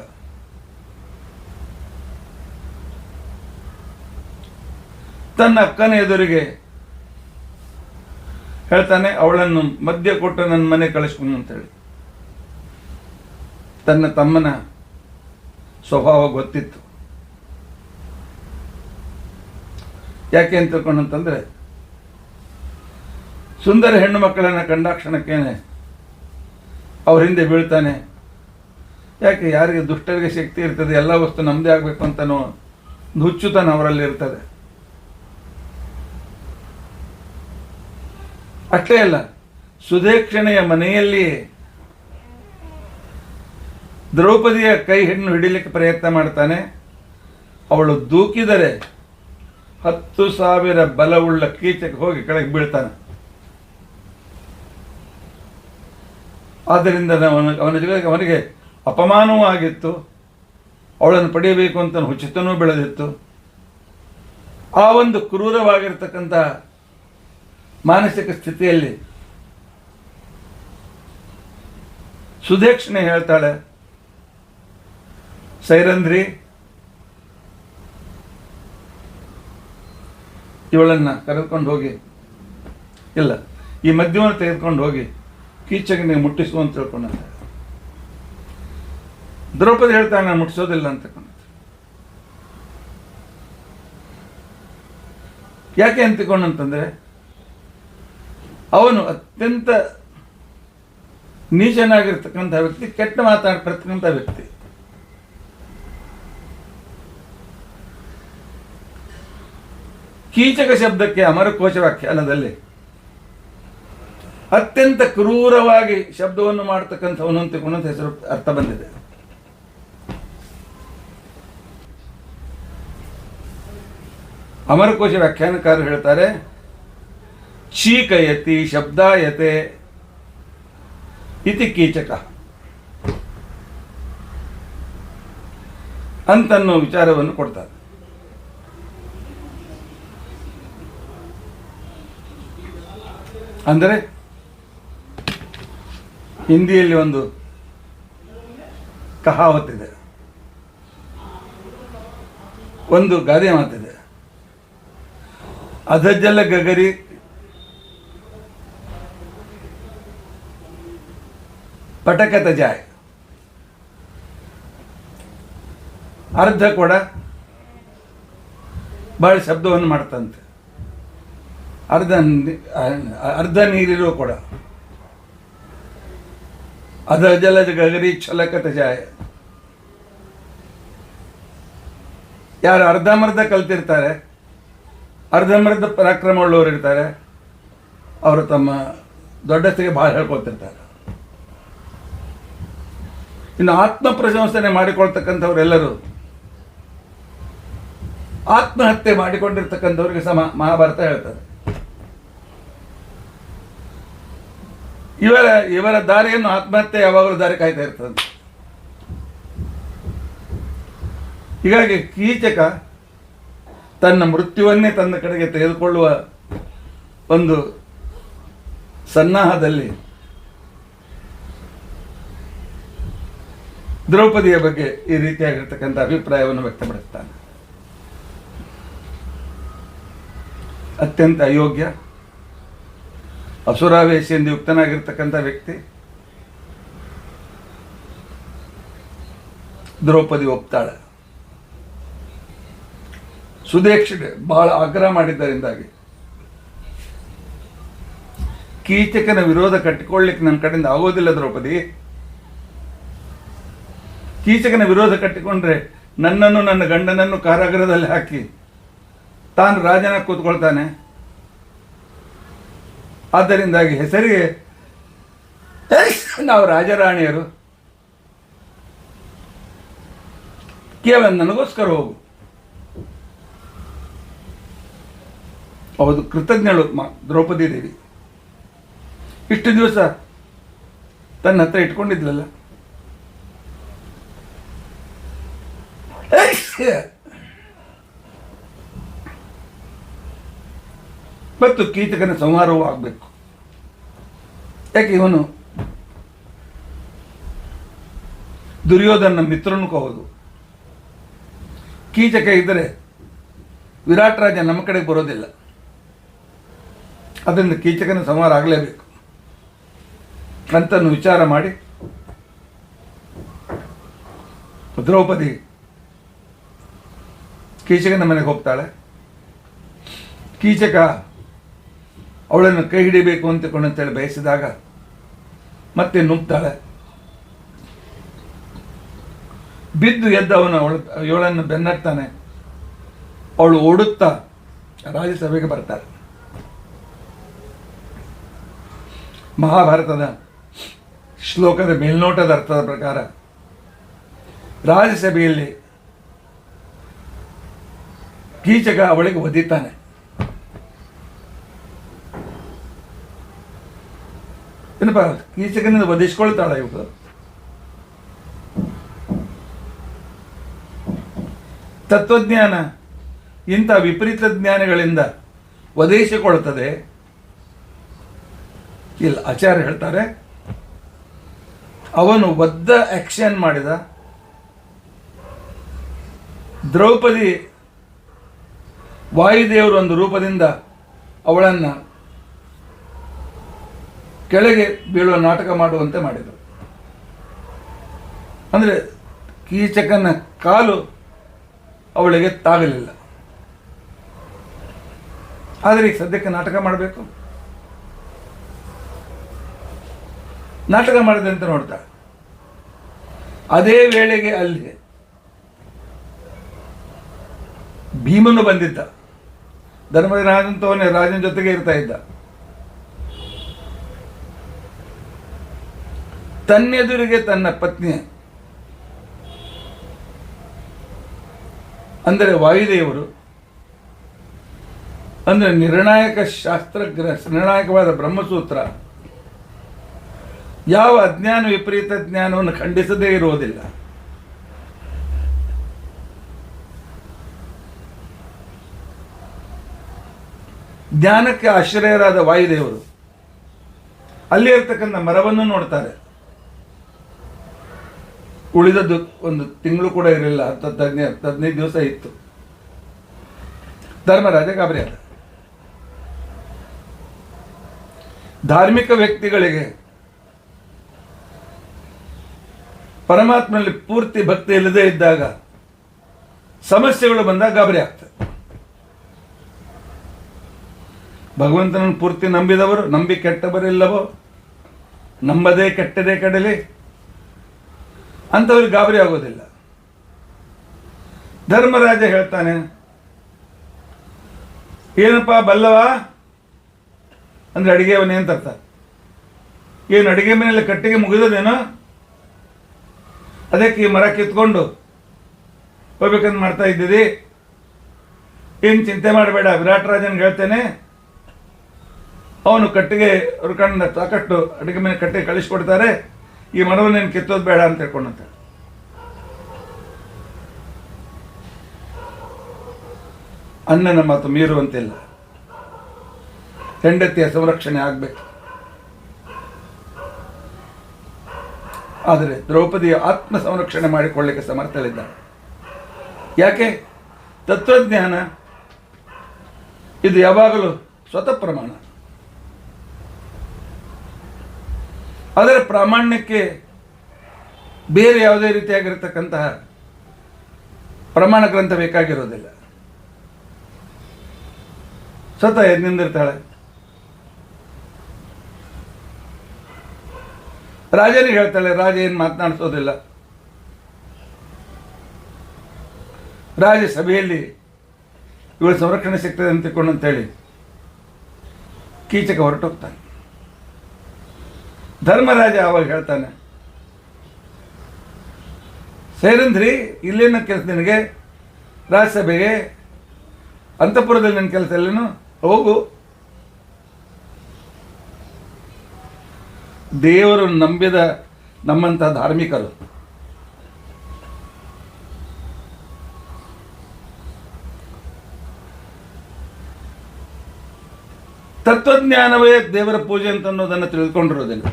ತನ್ನ ಅಕ್ಕನ ಎದುರಿಗೆ ಹೇಳ್ತಾನೆ, ಅವಳನ್ನು ಮದ್ಯ ಕೊಟ್ಟು ನನ್ನ ಮನೆ ಕಳಿಸ್ಕೊಂಡು ಅಂತೇಳಿ. ತನ್ನ ತಮ್ಮನ ಸ್ವಭಾವ ಗೊತ್ತಿತ್ತು. ಯಾಕೆ ಅಂತ ತಿಳ್ಕೊಂಡಂತಂದ್ರೆ, ಸುಂದರ ಹೆಣ್ಣು ಮಕ್ಕಳನ್ನು ಕಂಡಾಕ್ಷಣಕ್ಕೇನೆ ಅವ್ರ ಹಿಂದೆ ಬೀಳ್ತಾನೆ. ಯಾಕೆ? ಯಾರಿಗೆ ದುಷ್ಟರಿಗೆ ಶಕ್ತಿ ಇರ್ತದೆ, ಎಲ್ಲ ವಸ್ತು ನಮ್ಮದೇ ಆಗಬೇಕು ಅಂತನೋ ಹುಚ್ಚುತನ ಅವರಲ್ಲಿ ಇರ್ತದೆ. ಅಷ್ಟೇ ಅಲ್ಲ, ಸುದೇಕ್ಷಣೆಯ ಮನೆಯಲ್ಲಿ ದ್ರೌಪದಿಯ ಕೈ ಹೆಣ್ಣು ಹಿಡಿಲಿಕ್ಕೆ ಪ್ರಯತ್ನ ಮಾಡ್ತಾನೆ. ಅವಳು ದೂಕಿದರೆ 10,000 ಬಲವುಳ್ಳ ಕೀಚಕ್ಕೆ ಹೋಗಿ ಕೆಳಗೆ ಬೀಳ್ತಾನೆ. ಆದ್ದರಿಂದ ಅವನ ಜೊತೆಗೆ ಅವನಿಗೆ ಅಪಮಾನವೂ ಆಗಿತ್ತು. ಅವಳನ್ನು ಪಡೆಯಬೇಕು ಅಂತ ಹುಚ್ಚುತನೂ ಬೆಳೆದಿತ್ತು. ಆ ಒಂದು ಕ್ರೂರವಾಗಿರ್ತಕ್ಕಂಥ ಮಾನಸಿಕ ಸ್ಥಿತಿಯಲ್ಲಿ ಸುದೇಕ್ಷಣೆ ಹೇಳ್ತಾಳೆ, ಸೈರಂಧ್ರಿ ಇವಳನ್ನ ಕರೆದುಕೊಂಡು ಹೋಗಿ, ಇಲ್ಲ ಈ ಮದ್ಯವನ್ನು ತೆಗೆದುಕೊಂಡು ಹೋಗಿ ಕೀಚಕನಿಗೆ ಮುಟ್ಟಿಸು ಅಂತ ತಿಳ್ಕೊಂಡ. ದ್ರೌಪದಿ ಹೇಳ್ತಾಳೆ, ನಾನು ಮುಟ್ಟಿಸೋದಿಲ್ಲ ಅಂತ. ಯಾಕೆ ಅಂತಿಕೊಂಡಂತಂದ್ರೆ ಅವನು ಅತ್ಯಂತ ನೀಚನಾಗಿರ್ತಕ್ಕಂಥ ವ್ಯಕ್ತಿ, ಕೆಟ್ಟ ಮಾತಾಡ್ತಿರ್ತಕ್ಕಂಥ ವ್ಯಕ್ತಿ. ಕೀಚಕ ಶಬ್ದಕ್ಕೆ ಅಮರಕೋಶ ವ್ಯಾಖ್ಯಾನದಲ್ಲಿ ಅತ್ಯಂತ ಕ್ರೂರವಾಗಿ ಶಬ್ದವನ್ನು ಮಾಡತಕ್ಕಂಥವನು ಅಂತಿಕೊಂಡಂತ ಹೆಸರು ಅರ್ಥ ಬಂದಿದೆ. ಅಮರಕೋಶ ವ್ಯಾಖ್ಯಾನಕಾರರು ಹೇಳ್ತಾರೆ, ಚೀಕಯತಿ ಶಬ್ದಾಯತೆ ಇತಿ ಕೀಚಕ ಅಂತನ್ನೋ ವಿಚಾರವನ್ನು ಕೊಡ್ತಾರೆ. ಅಂದರೆ ಹಿಂದಿಯಲ್ಲಿ ಒಂದು ಕಹಾವತ್ತಿದೆ, ಒಂದು ಗಾದೆ ಮಾತಿದೆ, ಅಧಜಲ ಗಗರಿ ಪಟಕತ ಜಾಯ್. ಅರ್ಧ ಕೊಡ ಬಹಳ ಶಬ್ದವನ್ನು ಮಾಡ್ತಂತೆ, ಅರ್ಧ ನೀರಿರೋ ಕೊಡ. ಅಧಜಲದ ಗಗರಿ ಛಲಕತ ಜಾಯ. ಯಾರು ಅರ್ಧಂಬರ್ಧ ಕಲ್ತಿರ್ತಾರೆ, ಅರ್ಧಂಬರ್ಧ ಪರಾಕ್ರಮ ಉಳ್ಳವರು ಇರ್ತಾರೆ, ಅವರು ತಮ್ಮ ದೊಡ್ಡಸ್ತಿಗೆ ಭಾಳ ಹೇಳ್ಕೊತಿರ್ತಾರೆ. ಇನ್ನು ಆತ್ಮ ಪ್ರಶಂಸನೆ ಮಾಡಿಕೊಳ್ತಕ್ಕಂಥವರೆಲ್ಲರೂ ಆತ್ಮಹತ್ಯೆ ಮಾಡಿಕೊಂಡಿರ್ತಕ್ಕಂಥವ್ರಿಗೆ ಮಹಾಭಾರತ ಹೇಳ್ತಾರೆ. ಇವರ ದಾರಿಯನ್ನು ಆತ್ಮಹತ್ಯೆ ಯಾವಾಗಲೂ ದಾರಿ ಕಾಯ್ತಾ ಇರ್ತದೆ. ಹೀಗಾಗಿ ಕೀಚಕ ತನ್ನ ಮೃತ್ಯುವನ್ನೇ ತನ್ನ ಕಡೆಗೆ ತೆಗೆದುಕೊಳ್ಳುವ ಒಂದು ಸನ್ನಾಹದಲ್ಲಿ ದ್ರೌಪದಿಯ ಬಗ್ಗೆ ಈ ರೀತಿಯಾಗಿರ್ತಕ್ಕಂಥ ಅಭಿಪ್ರಾಯವನ್ನು ವ್ಯಕ್ತಪಡಿಸ್ತಾನೆ. ಅತ್ಯಂತ ಅಯೋಗ್ಯ, ಅಸುರಾವೇಶಿಯಿಂದ ಯುಕ್ತನಾಗಿರ್ತಕ್ಕಂಥ ವ್ಯಕ್ತಿ. ದ್ರೌಪದಿ ಒಪ್ತಾಳೆ. ಸುದೇಕ್ಷಿಗೆ ಬಹಳ ಆಗ್ರಹ ಮಾಡಿದ್ದರಿಂದಾಗಿ ಕೀಚಕನ ವಿರೋಧ ಕಟ್ಟಿಕೊಳ್ಳಿಕ್ಕೆ ನನ್ನ ಕಡೆಯಿಂದ ಆಗೋದಿಲ್ಲ ದ್ರೌಪದಿ. ಕೀಚಕನ ವಿರೋಧ ಕಟ್ಟಿಕೊಂಡ್ರೆ ನನ್ನನ್ನು ನನ್ನ ಗಂಡನನ್ನು ಕಾರಾಗೃಹದಲ್ಲಿ ಹಾಕಿ ತಾನು ರಾಜನ ಕೂತ್ಕೊಳ್ತಾನೆ. ಆದ್ದರಿಂದಾಗಿ ಹೆಸರಿಗೆ ನಾವು ರಾಜರಾಣಿಯರು, ಕೇವಲ ನನಗೋಸ್ಕರ ಹೋಗು. ಹೌದು, ಕೃತಜ್ಞಳು ದ್ರೌಪದಿ ದೇವಿ. ಇಷ್ಟು ದಿವಸ ತನ್ನ ಹತ್ರ ಇಟ್ಕೊಂಡಿದ್ಲಲ್ಲ, ಮತ್ತು ಕೀಚಕನ ಸಂಹಾರವೂ ಆಗಬೇಕು. ಯಾಕೆ ಇವನು ದುರ್ಯೋಧನ ಮಿತ್ರನೂ ಹೌದು. ಕೀಚಕ ಇದ್ದರೆ ವಿರಾಟ್ ರಾಜ ನಮ್ಮ ಕಡೆಗೆ ಬರೋದಿಲ್ಲ. ಅದರಿಂದ ಕೀಚಕನ ಸಂಹಾರ ಆಗಲೇಬೇಕು ಅಂತನ್ನು ವಿಚಾರ ಮಾಡಿ ದ್ರೌಪದಿ ಕೀಚಕನ ಮನೆಗೆ ಹೋಗ್ತಾಳೆ. ಕೀಚಕ ಅವಳನ್ನು ಕೈ ಹಿಡಿಬೇಕು ಅಂತೇಳಿ ಬಯಸಿದಾಗ ಮತ್ತೆ ನುಗ್ತಾಳೆ. ಬಿದ್ದು ಎದ್ದವನು ಇವಳನ್ನು ಬೆನ್ನಟ್ತಾನೆ. ಅವಳು ಓಡುತ್ತಾ ರಾಜ್ಯಸಭೆಗೆ ಬರ್ತಾಳೆ. ಮಹಾಭಾರತದ ಶ್ಲೋಕದ ಮೇಲ್ನೋಟದ ಅರ್ಥದ ಪ್ರಕಾರ ರಾಜ್ಯಸಭೆಯಲ್ಲಿ ಕೀಚಕ ಅವಳಿಗೆ ಒದಿತಾನೆ. ಏನಪ್ಪ, ಕೀಚಕನಿಂದ ವಧಿಸ್ಕೊಳ್ತಾಳ ಇವಳು. ತತ್ವಜ್ಞಾನ ಇಂಥ ವಿಪರೀತ ಜ್ಞಾನಗಳಿಂದ ವಧಿಸಿಕೊಳ್ಳುತ್ತದೆ ಇಲ್ಲ. ಆಚಾರ್ಯ ಹೇಳ್ತಾರೆ, ಅವನು ಬದ್ಧ ಆಕ್ಷನ್ ಮಾಡಿದ. ದ್ರೌಪದಿ ವಾಯುದೇವರು ಒಂದು ರೂಪದಿಂದ ಅವಳನ್ನು ಕೆಳಗೆ ಬೀಳುವ ನಾಟಕ ಮಾಡುವಂತೆ ಮಾಡಿದರು. ಅಂದರೆ ಕೀಚಕನ ಕಾಲು ಅವಳಿಗೆ ತಾಗಲಿಲ್ಲ. ಆದರೆ ಈಗ ಸದ್ಯಕ್ಕೆ ನಾಟಕ ಮಾಡಬೇಕು. ನಾಟಕ ಮಾಡಿದೆ ಅಂತ ನೋಡ್ತಾಳೆ. ಅದೇ ವೇಳೆಗೆ ಅಲ್ಲಿ ಭೀಮನು ಬಂದಿದ್ದ. ಧರ್ಮರಾಜಂತವನೇ ರಾಜನ ಜೊತೆಗೆ ಇರ್ತಾ ಇದ್ದ. ತನ್ನೆದುರಿಗೆ ತನ್ನ ಪತ್ನಿ ಅಂದರೆ ವಾಯುದೇವರು, ಅಂದರೆ ನಿರ್ಣಾಯಕ ನಿರ್ಣಾಯಕವಾದ ಬ್ರಹ್ಮಸೂತ್ರ ಯಾವ ಅಜ್ಞಾನ ವಿಪರೀತ ಜ್ಞಾನವನ್ನು ಖಂಡಿಸದೇ ಇರುವುದಿಲ್ಲ. ಜ್ಞಾನಕ್ಕೆ ಆಶ್ರಯರಾದ ವಾಯುದೇವರು ಅಲ್ಲಿ ಇರ್ತಕ್ಕಂಥ ಮರವನ್ನು ನೋಡ್ತಾರೆ. ಉಳಿದದ್ದು ಒಂದು ತಿಂಗಳು ಕೂಡ ಇರಲಿಲ್ಲ, 15 ದಿವಸ ಇತ್ತು. ಧರ್ಮರಾಜ ಗಾಬರಿ ಆದ. ಧಾರ್ಮಿಕ ವ್ಯಕ್ತಿಗಳಿಗೆ ಪರಮಾತ್ಮನಲ್ಲಿ ಪೂರ್ತಿ ಭಕ್ತಿ ಇಲ್ಲದೆ ಇದ್ದಾಗ ಸಮಸ್ಯೆಗಳು ಬಂದಾಗ ಗಾಬರಿ ಆಗ್ತದೆ. ಭಗವಂತನನ್ನು ಪೂರ್ತಿ ನಂಬಿದವರು, ನಂಬಿ ಕೆಟ್ಟವರಿಲ್ಲವೋ, ನಂಬದೇ ಕೆಟ್ಟದೇ ಕಡಲಿ ಅಂಥವ್ರಿಗೆ ಗಾಬರಿ ಆಗೋದಿಲ್ಲ. ಧರ್ಮರಾಜ ಹೇಳ್ತಾನೆ, ಏನಪ್ಪ ಬಲ್ಲವ ಅಂದ್ರೆ ಅಡಿಗೆ ಮನೆ ಅಂತ ಅರ್ಥ. ಏನು ಅಡಿಗೆ ಮನೆಯಲ್ಲಿ ಕಟ್ಟಿಗೆ ಮುಗಿದದೇನೋ, ಅದಕ್ಕೆ ಈ ಮರ ಕಿತ್ಕೊಂಡು ಹೋಗ್ಬೇಕಂತ ಮಾಡ್ತಾ ಇದ್ದೀರಿ. ಏನು ಚಿಂತೆ ಮಾಡಬೇಡ, ವಿರಾಟ್ ರಾಜನ್ಗೆ ಹೇಳ್ತೇನೆ, ಅವನು ಕಟ್ಟಿಗೆ ಹುರ್ಕೊಂಡು ಸಾಕಷ್ಟು ಅಡಿಗೆ ಮನೆ ಕಟ್ಟಿಗೆ ಕಳಿಸ್ಕೊಡ್ತಾರೆ, ಈ ಮರವನ್ನೇನು ಕಿತ್ತೋದು ಬೇಡ ಅಂತ ಹೇಳ್ಕೊಂಡಂತ. ಅಣ್ಣನ ಮಾತು ಮೀರುವಂತಿಲ್ಲ. ಹೆಂಡತಿಯ ಸಂರಕ್ಷಣೆ ಆಗಬೇಕು. ಆದರೆ ದ್ರೌಪದಿಯ ಆತ್ಮ ಸಂರಕ್ಷಣೆ ಮಾಡಿಕೊಳ್ಳಲಿಕ್ಕೆ ಸಮರ್ಥಳಿದ್ದಾಳೆ. ಯಾಕೆ? ತತ್ವಜ್ಞಾನ ಇದು ಯಾವಾಗಲೂ ಸ್ವತಃ ಪ್ರಮಾಣ. ಅದರ ಪ್ರಾಮಾಣ್ಯಕ್ಕೆ ಬೇರೆ ಯಾವುದೇ ರೀತಿಯಾಗಿರತಕ್ಕಂತಹ ಪ್ರಮಾಣ ಗ್ರಂಥ ಬೇಕಾಗಿರೋದಿಲ್ಲ. ಸ್ವತಃ ಎದ್ನಿಂದಿರ್ತಾಳೆ. ರಾಜನಿಗೆ ಹೇಳ್ತಾಳೆ, ರಾಜ ಏನು ಮಾತನಾಡಿಸೋದಿಲ್ಲ. ರಾಜ ಸಭೆಯಲ್ಲಿ ಇವಳ ಸಂರಕ್ಷಣೆ ಸಿಗ್ತದೆ ಅಂತ ತಿಳ್ಕೊಂಡು ಅಂತೇಳಿ ಕೀಚಕ ಹೊರಟೋಗ್ತಾನೆ. ಧರ್ಮರಾಜ ಅವಾಗ ಹೇಳ್ತಾನೆ, ಸೇರಂದ್ರಿ ಇಲ್ಲೇನ ಕೆಲಸ ನಿನಗೆ? ರಾಜಸಭೆಗೆ ಅಂತಃಪುರದಲ್ಲಿ ನನ್ನ ಕೆಲಸ ಎಲ್ಲೇನು? ಹೋಗು. ದೇವರು ನಂಬಿದ ನಮ್ಮಂಥ ಧಾರ್ಮಿಕರು ತತ್ವಜ್ಞಾನವೇ ದೇವರ ಪೂಜೆ ಅಂತ ಅನ್ನೋದನ್ನು ತಿಳಿದುಕೊಂಡಿರೋದಿಲ್ಲ.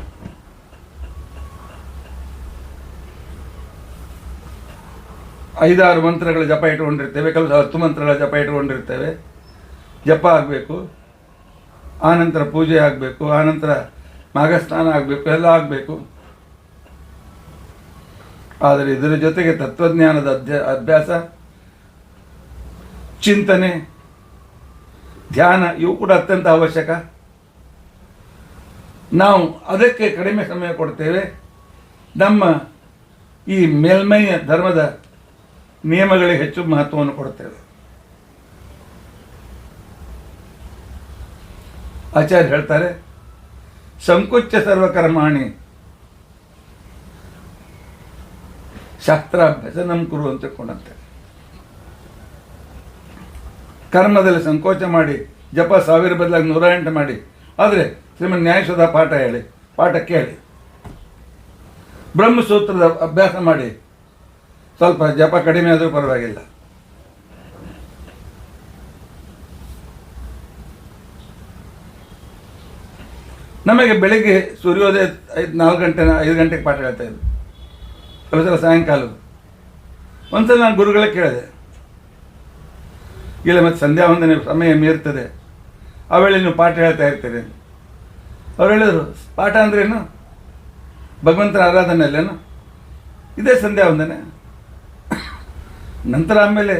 ಐದಾರು ಮಂತ್ರಗಳ ಜಪ ಇಟ್ಕೊಂಡಿರ್ತೇವೆ, ಕೆಲವು 10 ಮಂತ್ರಗಳ ಜಪ ಇಟ್ಕೊಂಡಿರ್ತೇವೆ. ಜಪ ಆಗಬೇಕು, ಆನಂತರ ಪೂಜೆ ಆಗಬೇಕು, ಆನಂತರ ಮಾಘಸ್ನಾನ ಆಗಬೇಕು, ಎಲ್ಲ ಆಗಬೇಕು. ಆದರೆ ಇದರ ಜೊತೆಗೆ ತತ್ವಜ್ಞಾನದ ಅಭ್ಯಾಸ, ಚಿಂತನೆ, ಧ್ಯಾನ ಇವು ಕೂಡ ಅತ್ಯಂತ ಅವಶ್ಯಕ. ನಾವು ಅದಕ್ಕೆ ಕಡಿಮೆ ಸಮಯ ಕೊಡ್ತೇವೆ. ನಮ್ಮ ಈ ಮೇಲ್ಮೈಯ ಧರ್ಮದ ನಿಯಮಗಳಿಗೆ ಹೆಚ್ಚು ಮಹತ್ವವನ್ನು ಕೊಡ್ತೇವೆ. ಆಚಾರ್ಯ ಹೇಳ್ತಾರೆ, ಸಂಕುಚ್ಯ ಸರ್ವಕರ್ಮಾಣಿ ಶಾಸ್ತ್ರಾಭ್ಯಾಸನಂ ಕುರು ಅಂತ ತಿಳ್ಕೊಂಡಂತೆ. ಕರ್ಮದಲ್ಲಿ ಸಂಕೋಚ ಮಾಡಿ ಜಪ 1000 ಬದಲಾಗಿ 108 ಮಾಡಿ, ಆದರೆ ಶ್ರೀಮನ್ ನ್ಯಾಯಸುಧ ಪಾಠ ಕೇಳಿ, ಬ್ರಹ್ಮಸೂತ್ರದ ಅಭ್ಯಾಸ ಮಾಡಿ, ಸ್ವಲ್ಪ ಜಪ ಕಡಿಮೆ ಆದರೂ ಪರವಾಗಿಲ್ಲ. ನಮಗೆ ಬೆಳಿಗ್ಗೆ ಸೂರ್ಯೋದಯ 5 ಗಂಟೆಗೆ ಪಾಠ ಹೇಳ್ತಾ ಇದ್ರು. ಕೆಲವು ಸಲ ಸಾಯಂಕಾಲ. ಒಂದ್ಸಲ ನಾನು ಗುರುಗಳೇ ಕೇಳಿದೆ, ಇಲ್ಲ ಮತ್ತು ಸಂಧ್ಯಾ ವಂದನೆ ಸಮಯ ಮೀರ್ತದೆ, ಆ ವೇಳೆ ನೀವು ಪಾಠ ಹೇಳ್ತಾ ಇರ್ತೀರಿ. ಅವ್ರು ಹೇಳಿದ್ರು, ಪಾಠ ಅಂದ್ರೇನು? ಭಗವಂತನ ಆರಾಧನೆ ಅಲ್ಲೇನು? ಇದೇ ಸಂಧ್ಯಾ ವಂದನೆ. ನಂತರ ಆಮೇಲೆ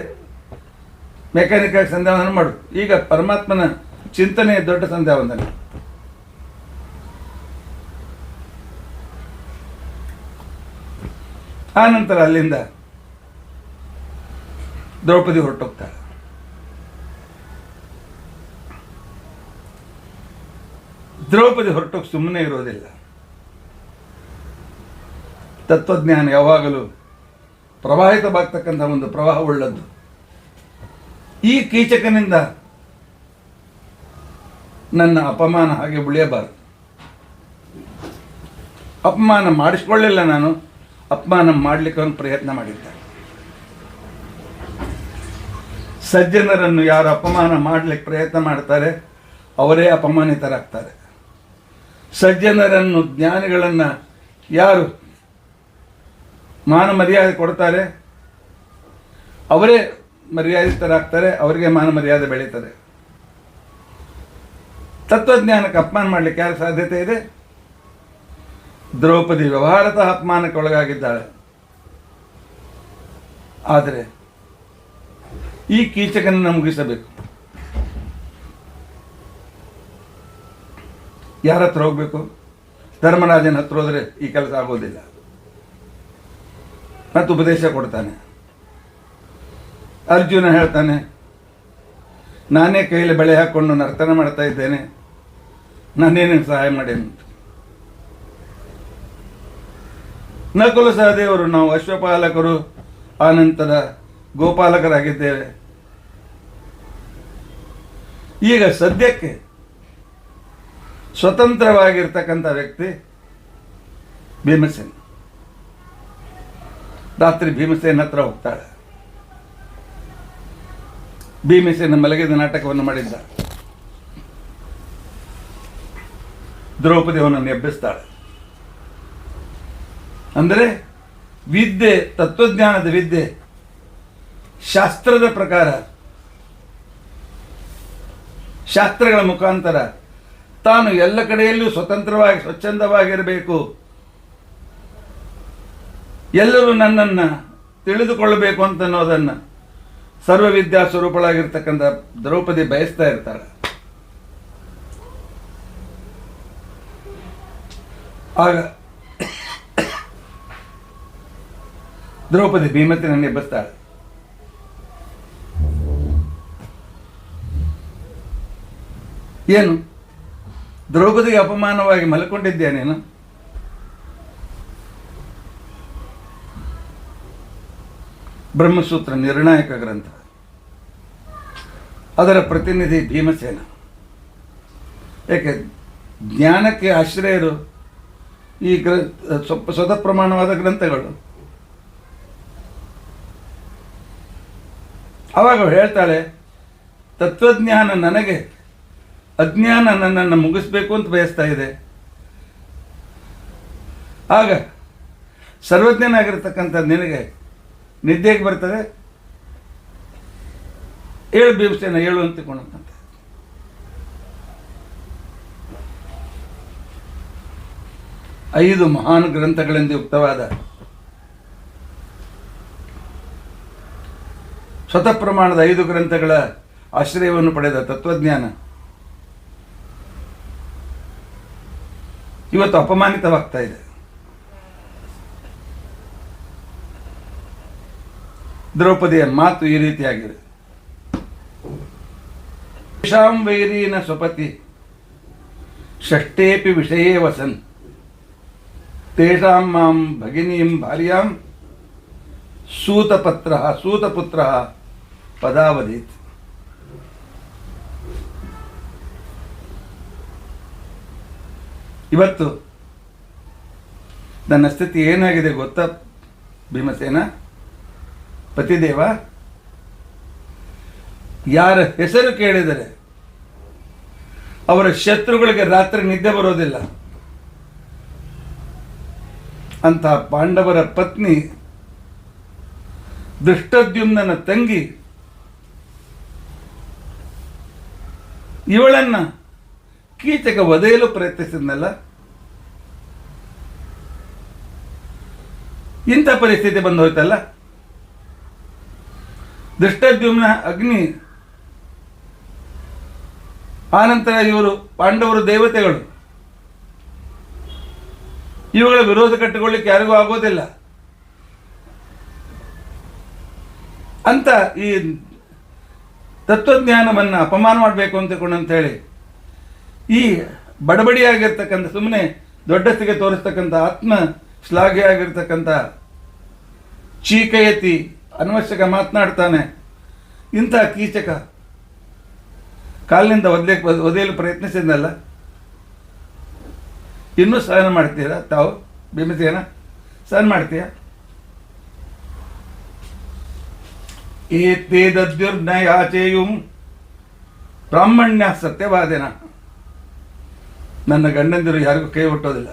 ಮೆಕ್ಯಾನಿಕ್ ಆಗಿ ಸಂಧ್ಯಾ ವಂದನೆ ಮಾಡು. ಈಗ ಪರಮಾತ್ಮನ ಚಿಂತನೆ ದೊಡ್ಡ ಸಂಧ್ಯಾ ವಂದನೆ. ಆ ನಂತರ ಅಲ್ಲಿಂದ ದ್ರೌಪದಿ ಹೊರಟೋಗ್ತಾಳೆ. ದ್ರೌಪದಿ ಹೊರಟೋಗಿ ಸುಮ್ಮನೆ ಇರೋದಿಲ್ಲ. ತತ್ವಜ್ಞಾನ ಯಾವಾಗಲೂ ಪ್ರವಾಹಿತವಾಗ್ತಕ್ಕಂಥ ಒಂದು ಪ್ರವಾಹವುಳ್ಳದ್ದು. ಈ ಕೀಚಕನಿಂದ ನನ್ನ ಅಪಮಾನ ಹಾಗೆ ಉಳಿಯಬಾರದು. ಅಪಮಾನ ಮಾಡಿಸ್ಕೊಳ್ಳಿಲ್ಲ, ನಾನು ಅಪಮಾನ ಮಾಡಲಿಕ್ಕೆ ಒಂದು ಪ್ರಯತ್ನ ಮಾಡಿದ್ದೆ. ಸಜ್ಜನರನ್ನು ಯಾರು ಅಪಮಾನ ಮಾಡಲಿಕ್ಕೆ ಪ್ರಯತ್ನ ಮಾಡ್ತಾರೆ ಅವರೇ ಅಪಮಾನಿತರಾಗ್ತಾರೆ. ಸಜ್ಜನರನ್ನು, ಜ್ಞಾನಿಗಳನ್ನು ಯಾರು ಮಾನ ಮರ್ಯಾದೆ ಕೊಡ್ತಾರೆ ಅವರೇ ಮರ್ಯಾದಿತರಾಗ್ತಾರೆ, ಅವರಿಗೆ ಮಾನ ಮರ್ಯಾದೆ ಬೆಳೀತದೆ. ತತ್ವಜ್ಞಾನಕ್ಕೆ ಅಪಮಾನ ಮಾಡಲಿಕ್ಕೆ ಯಾರು ಸಾಧ್ಯತೆ ಇದೆ? ದ್ರೌಪದಿ ವ್ಯವಹಾರತಃ ಅಪಮಾನಕ್ಕೆ ಒಳಗಾಗಿದ್ದಾಳೆ. ಆದರೆ ಈ ಕೀಚಕನನ್ನು ಮುಗಿಸಬೇಕು. ಯಾರ ಹತ್ರ ಹೋಗ್ಬೇಕು? ಧರ್ಮರಾಜನ ಹತ್ರ ಹೋದರೆ ಈ ಕೆಲಸ ಆಗೋದಿಲ್ಲ. ಮತ್ತು ಉಪದೇಶ ಕೊಡ್ತಾನೆ. ಅರ್ಜುನ ಹೇಳ್ತಾನೆ, ನಾನೇ ಕೈಯಲ್ಲಿ ಬಳೆ ಹಾಕ್ಕೊಂಡು ನರ್ತನ ಮಾಡ್ತಾ ಇದ್ದೇನೆ, ನಾನೇನೇನು ಸಹಾಯ ಮಾಡೇನು? ನಕುಲ ಸಹದೇವರು ನಾವು ಅಶ್ವಪಾಲಕರು, ಆನಂತರ ಗೋಪಾಲಕರಾಗಿದ್ದೇವೆ. ಈಗ ಸದ್ಯಕ್ಕೆ ಸ್ವತಂತ್ರವಾಗಿರ್ತಕ್ಕಂಥ ವ್ಯಕ್ತಿ ಭೀಮಸೇನ. ರಾತ್ರಿ ಭೀಮಸೇನ ಹತ್ರ ಹೋಗ್ತಾಳೆ. ಭೀಮಸೇನ ಮಲಗಿದ ನಾಟಕವನ್ನು ಮಾಡಿದ್ದ. ದ್ರೌಪದಿ ಅವನನ್ನು ಎಬ್ಬಿಸ್ತಾಳೆ. ಅಂದರೆ ವಿದ್ಯೆ, ತತ್ವಜ್ಞಾನದ ವಿದ್ಯೆ, ಶಾಸ್ತ್ರದ ಪ್ರಕಾರ, ಶಾಸ್ತ್ರಗಳ ಮುಖಾಂತರ ತಾನು ಎಲ್ಲ ಕಡೆಯಲ್ಲೂ ಸ್ವತಂತ್ರವಾಗಿ ಸ್ವಚ್ಛಂದವಾಗಿರಬೇಕು, ಎಲ್ಲರೂ ನನ್ನನ್ನು ತಿಳಿದುಕೊಳ್ಳಬೇಕು ಅಂತ ಅನ್ನೋದನ್ನು ಸರ್ವವಿದ್ಯಾ ಸ್ವರೂಪಳಾಗಿರ್ತಕ್ಕಂಥ ದ್ರೌಪದಿ ಬಯಸ್ತಾ ಇರ್ತಾಳೆ. ಆಗ ದ್ರೌಪದಿ ಭೀಮಸೇನನ್ನು ಎಬ್ಬಿಸ್ತಾಳೆ. ಏನು ದ್ರೌಪದಿಗೆ ಅಪಮಾನವಾಗಿ ಮಲ್ಕೊಂಡಿದ್ದೇನೇನು? ಬ್ರಹ್ಮಸೂತ್ರ ನಿರ್ಣಾಯಕ ಗ್ರಂಥ, ಅದರ ಪ್ರತಿನಿಧಿ ಭೀಮಸೇನ. ಏಕೆ ಜ್ಞಾನಕ್ಕೆ ಆಶ್ರಯರು ಈ ಸ್ವತಃ ಪ್ರಮಾಣವಾದ ಗ್ರಂಥಗಳು. ಅವಾಗ ಹೇಳ್ತಾಳೆ, ತತ್ವಜ್ಞಾನ ನನಗೆ, ಅಜ್ಞಾನ ನನ್ನನ್ನು ಮುಗಿಸ್ಬೇಕು ಅಂತ ಬಯಸ್ತಾ ಇದೆ. ಆಗ ಸರ್ವಜ್ಞನಾಗಿರ್ತಕ್ಕಂಥ ನಿನಗೆ ನಿದ್ದೆಗೆ ಬರ್ತದೆ, ಏಳು ಭೀಮಸೇನ ಏಳು ಅಂತಿಕೊಂಡಂತ. ಐದು ಮಹಾನ್ ಗ್ರಂಥಗಳಿಂದ ಯುಕ್ತವಾದ ಸ್ವತಃ ಪ್ರಮಾಣದ 5 ಗ್ರಂಥಗಳ ಆಶ್ರಯವನ್ನು ಪಡೆದ ತತ್ವಜ್ಞಾನ ಇವತ್ತು ಅಪಮಾನಿತವಾಗ್ತಾ ಇದೆ. ದ್ರೌಪದಿಯ ಮಾತು ಈ ರೀತಿಯಾಗಿದೆ. ತೇಷಾಂ ವೈರೀನ ಸ್ವಪತಿ ಷಷ್ಟೇಪಿ ವಿಷಯೇ ವಸನ್ ತೇಷಾಂ ಮಾಂ ಭಗಿನೀಂ ಭಾರ್ಯಾಂ ಸೂತಪುತ್ರ ಪದಾವಧೀತ್. ಇವತ್ತು ನನ್ನ ಸ್ಥಿತಿ ಏನಾಗಿದೆ ಗೊತ್ತಾ ಭೀಮಸೇನ? ಪತಿದೇವ, ಯಾರ ಹೆಸರು ಕೇಳಿದರೆ ಅವರ ಶತ್ರುಗಳಿಗೆ ರಾತ್ರಿ ನಿದ್ದೆ ಬರೋದಿಲ್ಲ. ಅಂತ ಪಾಂಡವರ ಪತ್ನಿ ದೃಷ್ಟದ್ಯುಮ್ನನ ತಂಗಿ ಇವಳನ್ನ ಕೀಚಕ ಒದೆಯಲು ಪ್ರಯತ್ನಿಸಿದ್ನಲ್ಲ. ಇಂಥ ಪರಿಸ್ಥಿತಿ ಬಂದು ಹೋಯ್ತಲ್ಲ. ದೃಷ್ಟದ್ಯುಮ್ನ ಅಗ್ನಿ, ಆನಂತರ ಇವರು ಪಾಂಡವರು ದೇವತೆಗಳು, ಇವುಗಳ ವಿರೋಧ ಕಟ್ಟಿಕೊಳ್ಳಿಕ್ಕೆ ಯಾರಿಗೂ ಆಗೋದಿಲ್ಲ ಅಂತ ಈ ತತ್ವಜ್ಞಾನವನ್ನು ಅಪಮಾನ ಮಾಡಬೇಕು ಅಂತೇಳಿ ಈ ಬಡಬಡಿಯಾಗಿರ್ತಕ್ಕಂಥ, ಸುಮ್ಮನೆ ದೊಡ್ಡಸ್ತಿಗೆ ತೋರಿಸ್ತಕ್ಕಂಥ, ಆತ್ಮ ಶ್ಲಾಘೆಯಾಗಿರ್ತಕ್ಕಂಥ ಚೀಕಯತಿ ಅನವಶ್ಯಕ ಮಾತನಾಡ್ತಾನೆ. ಇಂಥ ಕೀಚಕ ಕಾಲಿನಿಂದ ಒದೆಯಲು ಪ್ರಯತ್ನಿಸಿದ್ನಲ್ಲ. ಇನ್ನೂ ಸಹನ ಮಾಡ್ತೀರಾ ತಾವು? ಭೀಮಸೇನ ಸಹನ ಮಾಡ್ತೀಯ? ಏತೇದದ್ಯುರ್ನಯಾಚೇಯುಂ ಬ್ರಾಹ್ಮಣ್ಯ ಸತ್ಯವಾದಿನ. ನನ್ನ ಗಂಡಂದಿರು ಯಾರಿಗೂ ಕೈ ಒಟ್ಟೋದಿಲ್ಲ,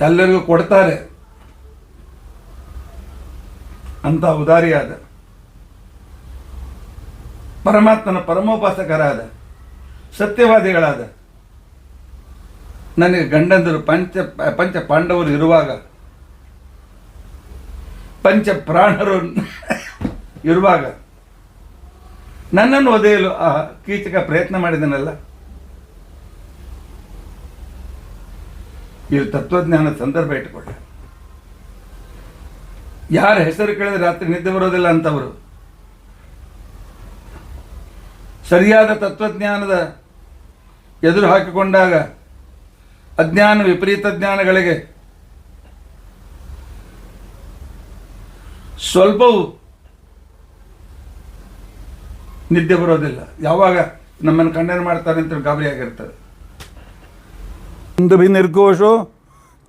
ಎಲ್ಲರಿಗೂ ಕೊಡ್ತಾರೆ ಅಂತ ಉದಾರಿಯಾದ, ಪರಮಾತ್ಮನ ಪರಮೋಪಾಸಕರಾದ, ಸತ್ಯವಾದಿಗಳಾದ ನನಗೆ ಗಂಡಂದರು ಪಂಚ ಪಾಂಡವರು ಇರುವಾಗ, ಪಂಚ ಪ್ರಾಣರು ಇರುವಾಗ ನನ್ನನ್ನು ಒದೆಯಲು ಆ ಕೀಚಕ ಪ್ರಯತ್ನ ಮಾಡಿದನಲ್ಲ. ಇದು ತತ್ವಜ್ಞಾನದ ಸಂದರ್ಭ ಇಟ್ಟುಕೊಳ್ಳ. ಯಾರ ಹೆಸರು ಕೇಳಿದ್ರೆ ರಾತ್ರಿ ನಿದ್ದೆ ಬರೋದಿಲ್ಲ ಅಂತವರು ಸರಿಯಾದ ತತ್ವಜ್ಞಾನದ ಎದುರು ಹಾಕಿಕೊಂಡಾಗ ಅಜ್ಞಾನ ವಿಪರೀತ ಜ್ಞಾನಗಳಿಗೆ ಸ್ವಲ್ಪವೂ ನಿದ್ದೆ ಬರೋದಿಲ್ಲ. ಯಾವಾಗ ನಮ್ಮನ್ನು ಖಂಡನೆ ಮಾಡ್ತಾರೆ ಅಂತ ಗಾಬರಿಯಾಗಿರ್ತಾರೆ. ಒಂದು ನಿರ್ಘೋಷೋ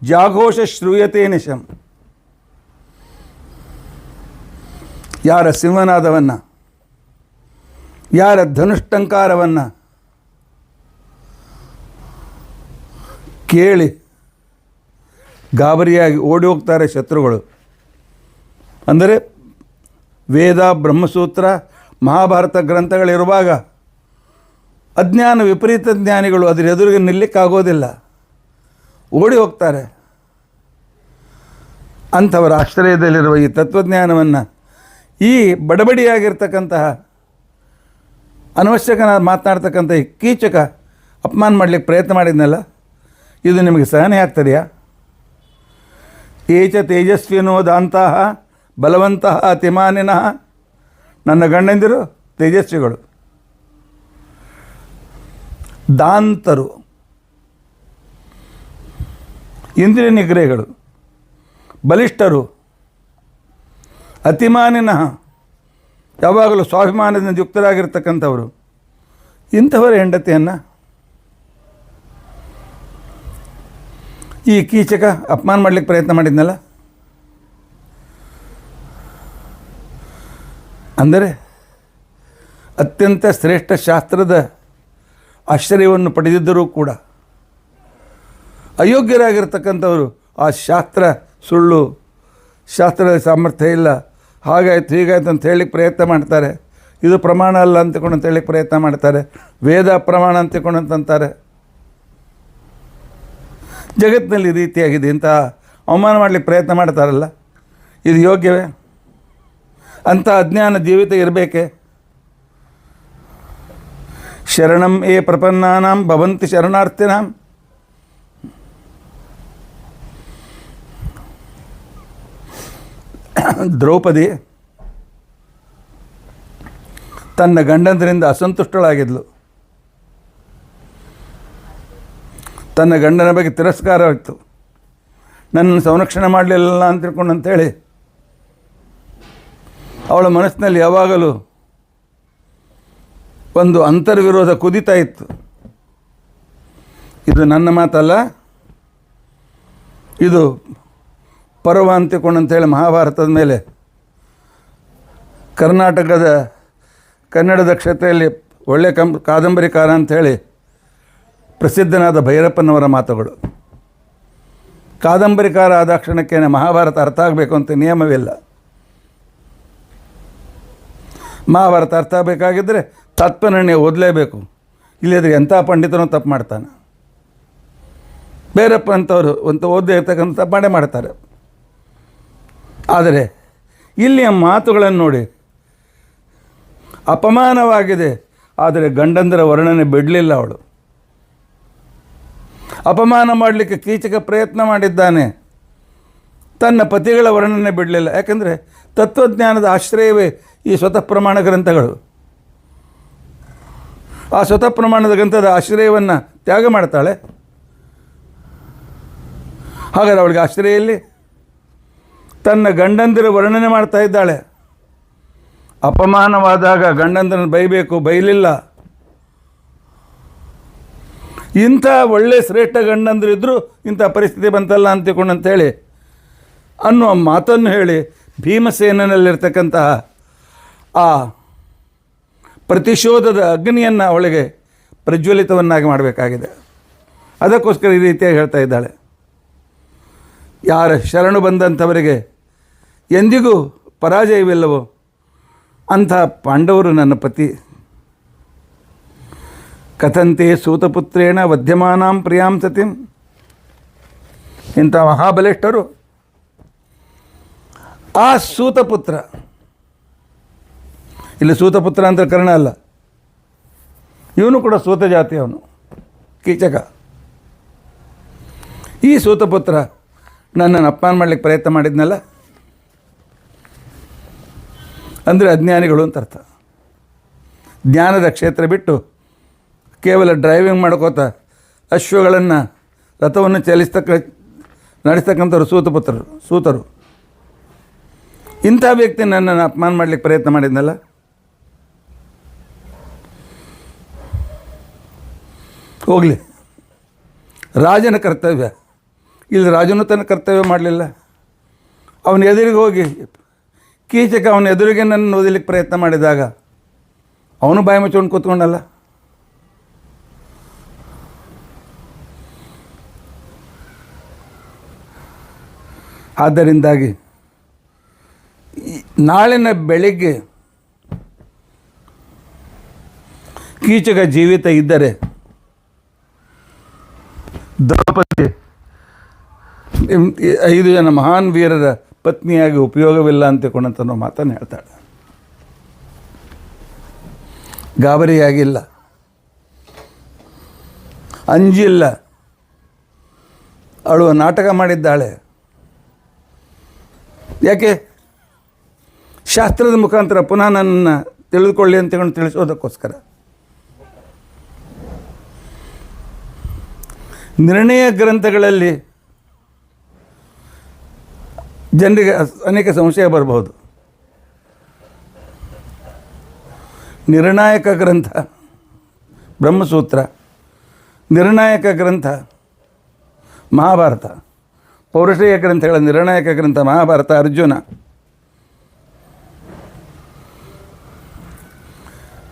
ಜಾಘೋಷ ಶ್ರೂಯತೆ ನಿಶಂ. ಯಾರ ಸಿಂಹನಾದವನ್ನು, ಯಾರ ಧನುಷ್ಟಂಕಾರವನ್ನು ಕೇಳಿ ಗಾಬರಿಯಾಗಿ ಓಡಿ ಹೋಗ್ತಾರೆ ಶತ್ರುಗಳು. ಅಂದರೆ ವೇದ, ಬ್ರಹ್ಮಸೂತ್ರ, ಮಹಾಭಾರತ ಗ್ರಂಥಗಳಿರುವಾಗ ಅಜ್ಞಾನ ವಿಪರೀತ ಜ್ಞಾನಿಗಳು ಅದರ ಎದುರಿಗೆ ನಿಲ್ಲಕ್ಕಾಗೋದಿಲ್ಲ, ಓಡಿ ಹೋಗ್ತಾರೆ. ಅಂಥವರ ಆಶ್ರಯದಲ್ಲಿರುವ ಈ ತತ್ವಜ್ಞಾನವನ್ನು ಈ ಬಡಬಡಿಯಾಗಿರ್ತಕ್ಕಂತಹ ಅನವಶ್ಯಕ ಮಾತನಾಡ್ತಕ್ಕಂಥ ಈ ಕೀಚಕ ಅಪಮಾನ ಮಾಡಲಿಕ್ಕೆ ಪ್ರಯತ್ನ ಮಾಡಿದ್ನಲ್ಲ, ಇದು ನಿಮಗೆ ಸಹನೆ ಆಗ್ತದೆಯಾ? ಏಚ ತೇಜಸ್ವಿನೋ ದಾಂತಹ ಬಲವಂತಹ ಅತಿಮಾನಿನಃ. ನನ್ನ ಗಂಡಂದಿರು ತೇಜಸ್ವಿಗಳು, ದಾಂತರು, ಇಂದ್ರಿಯ ನಿಗ್ರಹಗಳು, ಬಲಿಷ್ಠರು, ಅತಿಮಾನಿನಃ ಯಾವಾಗಲೂ ಸ್ವಾಭಿಮಾನದಿಂದ ಯುಕ್ತರಾಗಿರ್ತಕ್ಕಂಥವರು. ಇಂಥವರ ಹೆಂಡತಿಯನ್ನು ಈ ಕೀಚಕ ಅಪಮಾನ ಮಾಡಲಿಕ್ಕೆ ಪ್ರಯತ್ನ ಮಾಡಿದ್ನಲ್ಲ. ಅಂದರೆ ಅತ್ಯಂತ ಶ್ರೇಷ್ಠ ಶಾಸ್ತ್ರದ ಆಶ್ರಯವನ್ನು ಪಡೆದಿದ್ದರೂ ಕೂಡ ಅಯೋಗ್ಯರಾಗಿರ್ತಕ್ಕಂಥವರು ಆ ಶಾಸ್ತ್ರ ಸುಳ್ಳು, ಶಾಸ್ತ್ರದ ಸಾಮರ್ಥ್ಯ ಇಲ್ಲ, ಹಾಗಾಯ್ತು ಹೀಗಾಯ್ತು ಅಂತ ಹೇಳಲಿಕ್ಕೆ ಪ್ರಯತ್ನ ಮಾಡ್ತಾರೆ. ಇದು ಪ್ರಮಾಣ ಅಲ್ಲ ಅಂತಕೊಂಡು ಅಂತ ಹೇಳಲಿಕ್ಕೆ ಪ್ರಯತ್ನ ಮಾಡ್ತಾರೆ. ವೇದ ಪ್ರಮಾಣ ಅಂತಕೊಂಡು ಅಂತಾರೆ. ಜಗತ್ತಿನಲ್ಲಿ ರೀತಿಯಾಗಿದೆ ಇಂಥ ಅವಮಾನ ಮಾಡಲಿಕ್ಕೆ ಪ್ರಯತ್ನ ಮಾಡ್ತಾರಲ್ಲ, ಇದು ಯೋಗ್ಯವೇ? ಅಂಥ ಅಜ್ಞಾನ ಜೀವಿತ ಇರಬೇಕೆ? ಶರಣಂ ಏ ಪ್ರಪನ್ನಾನಾಂ ಭವಂತಿ ಶರಣಾರ್ಥಿನಾಂ. ದ್ರೌಪದಿ ತನ್ನ ಗಂಡಂದರಿಂದ ಅಸಂತುಷ್ಟಳಾಗಿದ್ಲು. ತನ್ನ ಗಂಡನ ಬಗ್ಗೆ ತಿರಸ್ಕಾರವಿತ್ತು. ನನ್ನನ್ನು ಸಂರಕ್ಷಣೆ ಮಾಡಲಿಲ್ಲ ಅಂತ ತಿಳ್ಕೊಂಡು ಅಂತೇಳಿ ಅವಳ ಮನಸ್ಸಿನಲ್ಲಿ ಯಾವಾಗಲೂ ಒಂದು ಅಂತರ್ವಿರೋಧ ಕುದಿತಾ ಇತ್ತು. ಇದು ನನ್ನ ಮಾತಲ್ಲ, ಇದು ಪರ್ವ ಅಂತಿಕೊಂಡು ಅಂತೇಳಿ ಮಹಾಭಾರತದ ಮೇಲೆ ಕನ್ನಡದ ಕ್ಷೇತ್ರದಲ್ಲಿ ಒಳ್ಳೆಯ ಕಾದಂಬರಿಕಾರ ಅಂಥೇಳಿ ಪ್ರಸಿದ್ಧನಾದ ಭೈರಪ್ಪನವರ ಮಾತುಗಳು. ಕಾದಂಬರಿಕಾರ ಆದ ಕ್ಷಣಕ್ಕೆ ಮಹಾಭಾರತ ಅರ್ಥ ಆಗಬೇಕು ಅಂತ ನಿಯಮವಿಲ್ಲ. ಮಹಾಭಾರತ ಅರ್ಥ ಆಗಬೇಕಾಗಿದ್ದರೆ ತತ್ವನಿರ್ಣಯ ಓದಲೇಬೇಕು. ಇಲ್ಲದ್ರೆ ಎಂಥ ಪಂಡಿತನೂ ತಪ್ಪು ಮಾಡ್ತಾನೆ. ಭೈರಪ್ಪ ಅಂಥವ್ರು ಒಂದು ಓದದೇ ಇರ್ತಕ್ಕಂಥ ತಪ್ಪು ಮಾಡೇ ಮಾಡ್ತಾರೆ. ಆದರೆ ಇಲ್ಲಿಯ ಮಾತುಗಳನ್ನು ನೋಡಿ ಅಪಮಾನವಾಗಿದೆ. ಆದರೆ ಗಂಡಂದರ ವರ್ಣನೆ ಬಿಡಲಿಲ್ಲ ಅವಳು. ಅಪಮಾನ ಮಾಡಲಿಕ್ಕೆ ಕೀಚಕ ಪ್ರಯತ್ನ ಮಾಡಿದ್ದಾನೆ, ತನ್ನ ಪತಿಗಳ ವರ್ಣನೆ ಬಿಡಲಿಲ್ಲ. ಯಾಕಂದರೆ ತತ್ವಜ್ಞಾನದ ಆಶ್ರಯವೇ ಈ ಸ್ವತಃ ಪ್ರಮಾಣ ಗ್ರಂಥಗಳು. ಆ ಸ್ವತಃ ಪ್ರಮಾಣದ ಗ್ರಂಥದ ಆಶ್ರಯವನ್ನು ತ್ಯಾಗ ಮಾಡ್ತಾಳೆ. ಹಾಗಾದರೆ ಅವಳಿಗೆ ಆಶ್ರಯ ಎಲ್ಲಿ? ತನ್ನ ಗಂಡಂದಿರ ವರ್ಣನೆ ಮಾಡ್ತಾ ಇದ್ದಾಳೆ. ಅಪಮಾನವಾದಾಗ ಗಂಡಂದಿರನ್ನು ಬೈಬೇಕು, ಬೈಲಿಲ್ಲ. ಇಂಥ ಒಳ್ಳೆ ಶ್ರೇಷ್ಠ ಗಂಡಂದಿರಿದ್ದರೂ ಇಂಥ ಪರಿಸ್ಥಿತಿ ಬಂತಲ್ಲ ಅಂತೇಳಿ ಅನ್ನುವ ಮಾತನ್ನು ಹೇಳಿ ಭೀಮಸೇನಲ್ಲಿರ್ತಕ್ಕಂತಹ ಆ ಪ್ರತಿಶೋಧದ ಅಗ್ನಿಯನ್ನು ಅವಳಿಗೆ ಪ್ರಜ್ವಲಿತವನ್ನಾಗಿ ಮಾಡಬೇಕಾಗಿದೆ. ಅದಕ್ಕೋಸ್ಕರ ಈ ರೀತಿಯಾಗಿ ಹೇಳ್ತಾ ಇದ್ದಾಳೆ. ಯಾರ ಶರಣು ಬಂದಂಥವರಿಗೆ ಎಂದಿಗೂ ಪರಾಜಯವಿಲ್ಲವೋ ಅಂಥ ಪಾಂಡವರು ನನ್ನ ಪತಿ. ಕಥಂತೆ ಸೂತಪುತ್ರೇಣ ವಧ್ಯಮಾನಾಂ ಪ್ರಿಯಾಂ ಸತಿಂ. ಇಂಥ ಮಹಾಬಲಿಷ್ಠರು. ಆ ಸೂತಪುತ್ರ, ಇಲ್ಲಿ ಸೂತಪುತ್ರ ಅಂತ ಕರ್ಣ ಅಲ್ಲ, ಇವನು ಕೂಡ ಸೂತ ಜಾತಿಯವನು, ಕೀಚಕ. ಈ ಸೂತಪುತ್ರ ನನ್ನನ್ನು ಅಪಮಾನ ಮಾಡಲಿಕ್ಕೆ ಪ್ರಯತ್ನ ಮಾಡಿದ್ನಲ್ಲ, ಅಂದರೆ ಅಜ್ಞಾನಿಗಳು ಅಂತ ಅರ್ಥ. ಜ್ಞಾನದ ಕ್ಷೇತ್ರ ಬಿಟ್ಟು ಕೇವಲ ಡ್ರೈವಿಂಗ್ ಮಾಡ್ಕೋತ ಅಶ್ವಗಳನ್ನು ರಥವನ್ನು ನಡೆಸ್ತಕ್ಕಂಥವ್ರು ಸೂತರು. ಇಂಥ ವ್ಯಕ್ತಿ ನನ್ನನ್ನು ಅಪಮಾನ ಮಾಡಲಿಕ್ಕೆ ಪ್ರಯತ್ನ ಮಾಡಿದ್ನಲ್ಲ. ಹೋಗಲಿ, ರಾಜನ ಕರ್ತವ್ಯ. ಇಲ್ಲಿ ರಾಜನು ತನ್ನ ಕರ್ತವ್ಯ ಮಾಡಲಿಲ್ಲ. ಅವನ ಎದುರಿಗೆ ಹೋಗಿ ಕೀಚಕ ಅವನ ಎದುರಿಗೆ ನನ್ನ ಓದಲಿಕ್ಕೆ ಪ್ರಯತ್ನ ಮಾಡಿದಾಗ ಅವನು ಬಾಯಿ ಮುಚ್ಕೊಂಡು ಕೂತ್ಕೊಂಡಲ್ಲ. ಆದ್ದರಿಂದಾಗಿ ನಾಳಿನ ಬೆಳಿಗ್ಗೆ ಕೀಚಕ ಜೀವಿತ ಇದ್ದರೆ ದ್ರೌಪದಿ 5 ಜನ ಮಹಾನ್ ವೀರರ ಪತ್ನಿಯಾಗಿ ಉಪಯೋಗವಿಲ್ಲ ಅಂತಕೊಂಡಂತ ಮಾತನ್ನು ಹೇಳ್ತಾಳೆ. ಗಾಬರಿಯಾಗಿಲ್ಲ, ಅಂಜಿಲ್ಲ, ಅಳುವ ನಾಟಕ ಮಾಡಿದ್ದಾಳೆ. ಯಾಕೆ? ಶಾಸ್ತ್ರದ ಮುಖಾಂತರ ಪುನಃ ನನ್ನನ್ನು ತಿಳಿದುಕೊಳ್ಳಿ ಅಂತಕೊಂಡು ತಿಳಿಸೋದಕ್ಕೋಸ್ಕರ. ನಿರ್ಣಯ ಗ್ರಂಥಗಳಲ್ಲಿ ಜನರಿಗೆ ಅನೇಕ ಸಂಶಯ ಬರಬಹುದು. ನಿರ್ಣಾಯಕ ಗ್ರಂಥ ಬ್ರಹ್ಮಸೂತ್ರ, ನಿರ್ಣಾಯಕ ಗ್ರಂಥ ಮಹಾಭಾರತ, ಪೌರುಷೇಯ ಗ್ರಂಥಗಳ ನಿರ್ಣಾಯಕ ಗ್ರಂಥ ಮಹಾಭಾರತ ಅರ್ಜುನ,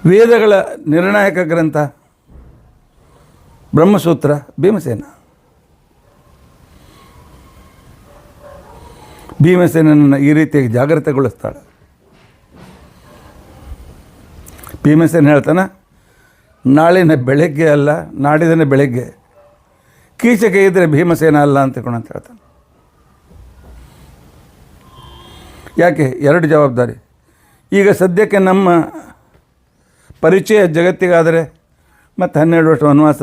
ವೇದಗಳ ನಿರ್ಣಾಯಕ ಗ್ರಂಥ ಬ್ರಹ್ಮಸೂತ್ರ ಭೀಮಸೇನ. ಭೀಮಸೇನನ್ನು ಈ ರೀತಿಯಾಗಿ ಜಾಗ್ರತೆಗೊಳಿಸ್ತಾಳೆ. ಭೀಮಸೇನ ಹೇಳ್ತಾನೆ, ನಾಳಿನ ಬೆಳಗ್ಗೆ ಅಲ್ಲ, ನಾಡಿದನ ಬೆಳಗ್ಗೆ ಕೀಚಕ ಇದ್ದರೆ ಭೀಮಸೇನ ಅಲ್ಲ ಅಂತ ಹೇಳ್ತಾನೆ. ಯಾಕೆ? 2 ಜವಾಬ್ದಾರಿ. ಈಗ ಸದ್ಯಕ್ಕೆ ನಮ್ಮ ಪರಿಚಯ ಜಗತ್ತಿಗಾದರೆ ಮತ್ತು 12 ವರ್ಷ ವನವಾಸ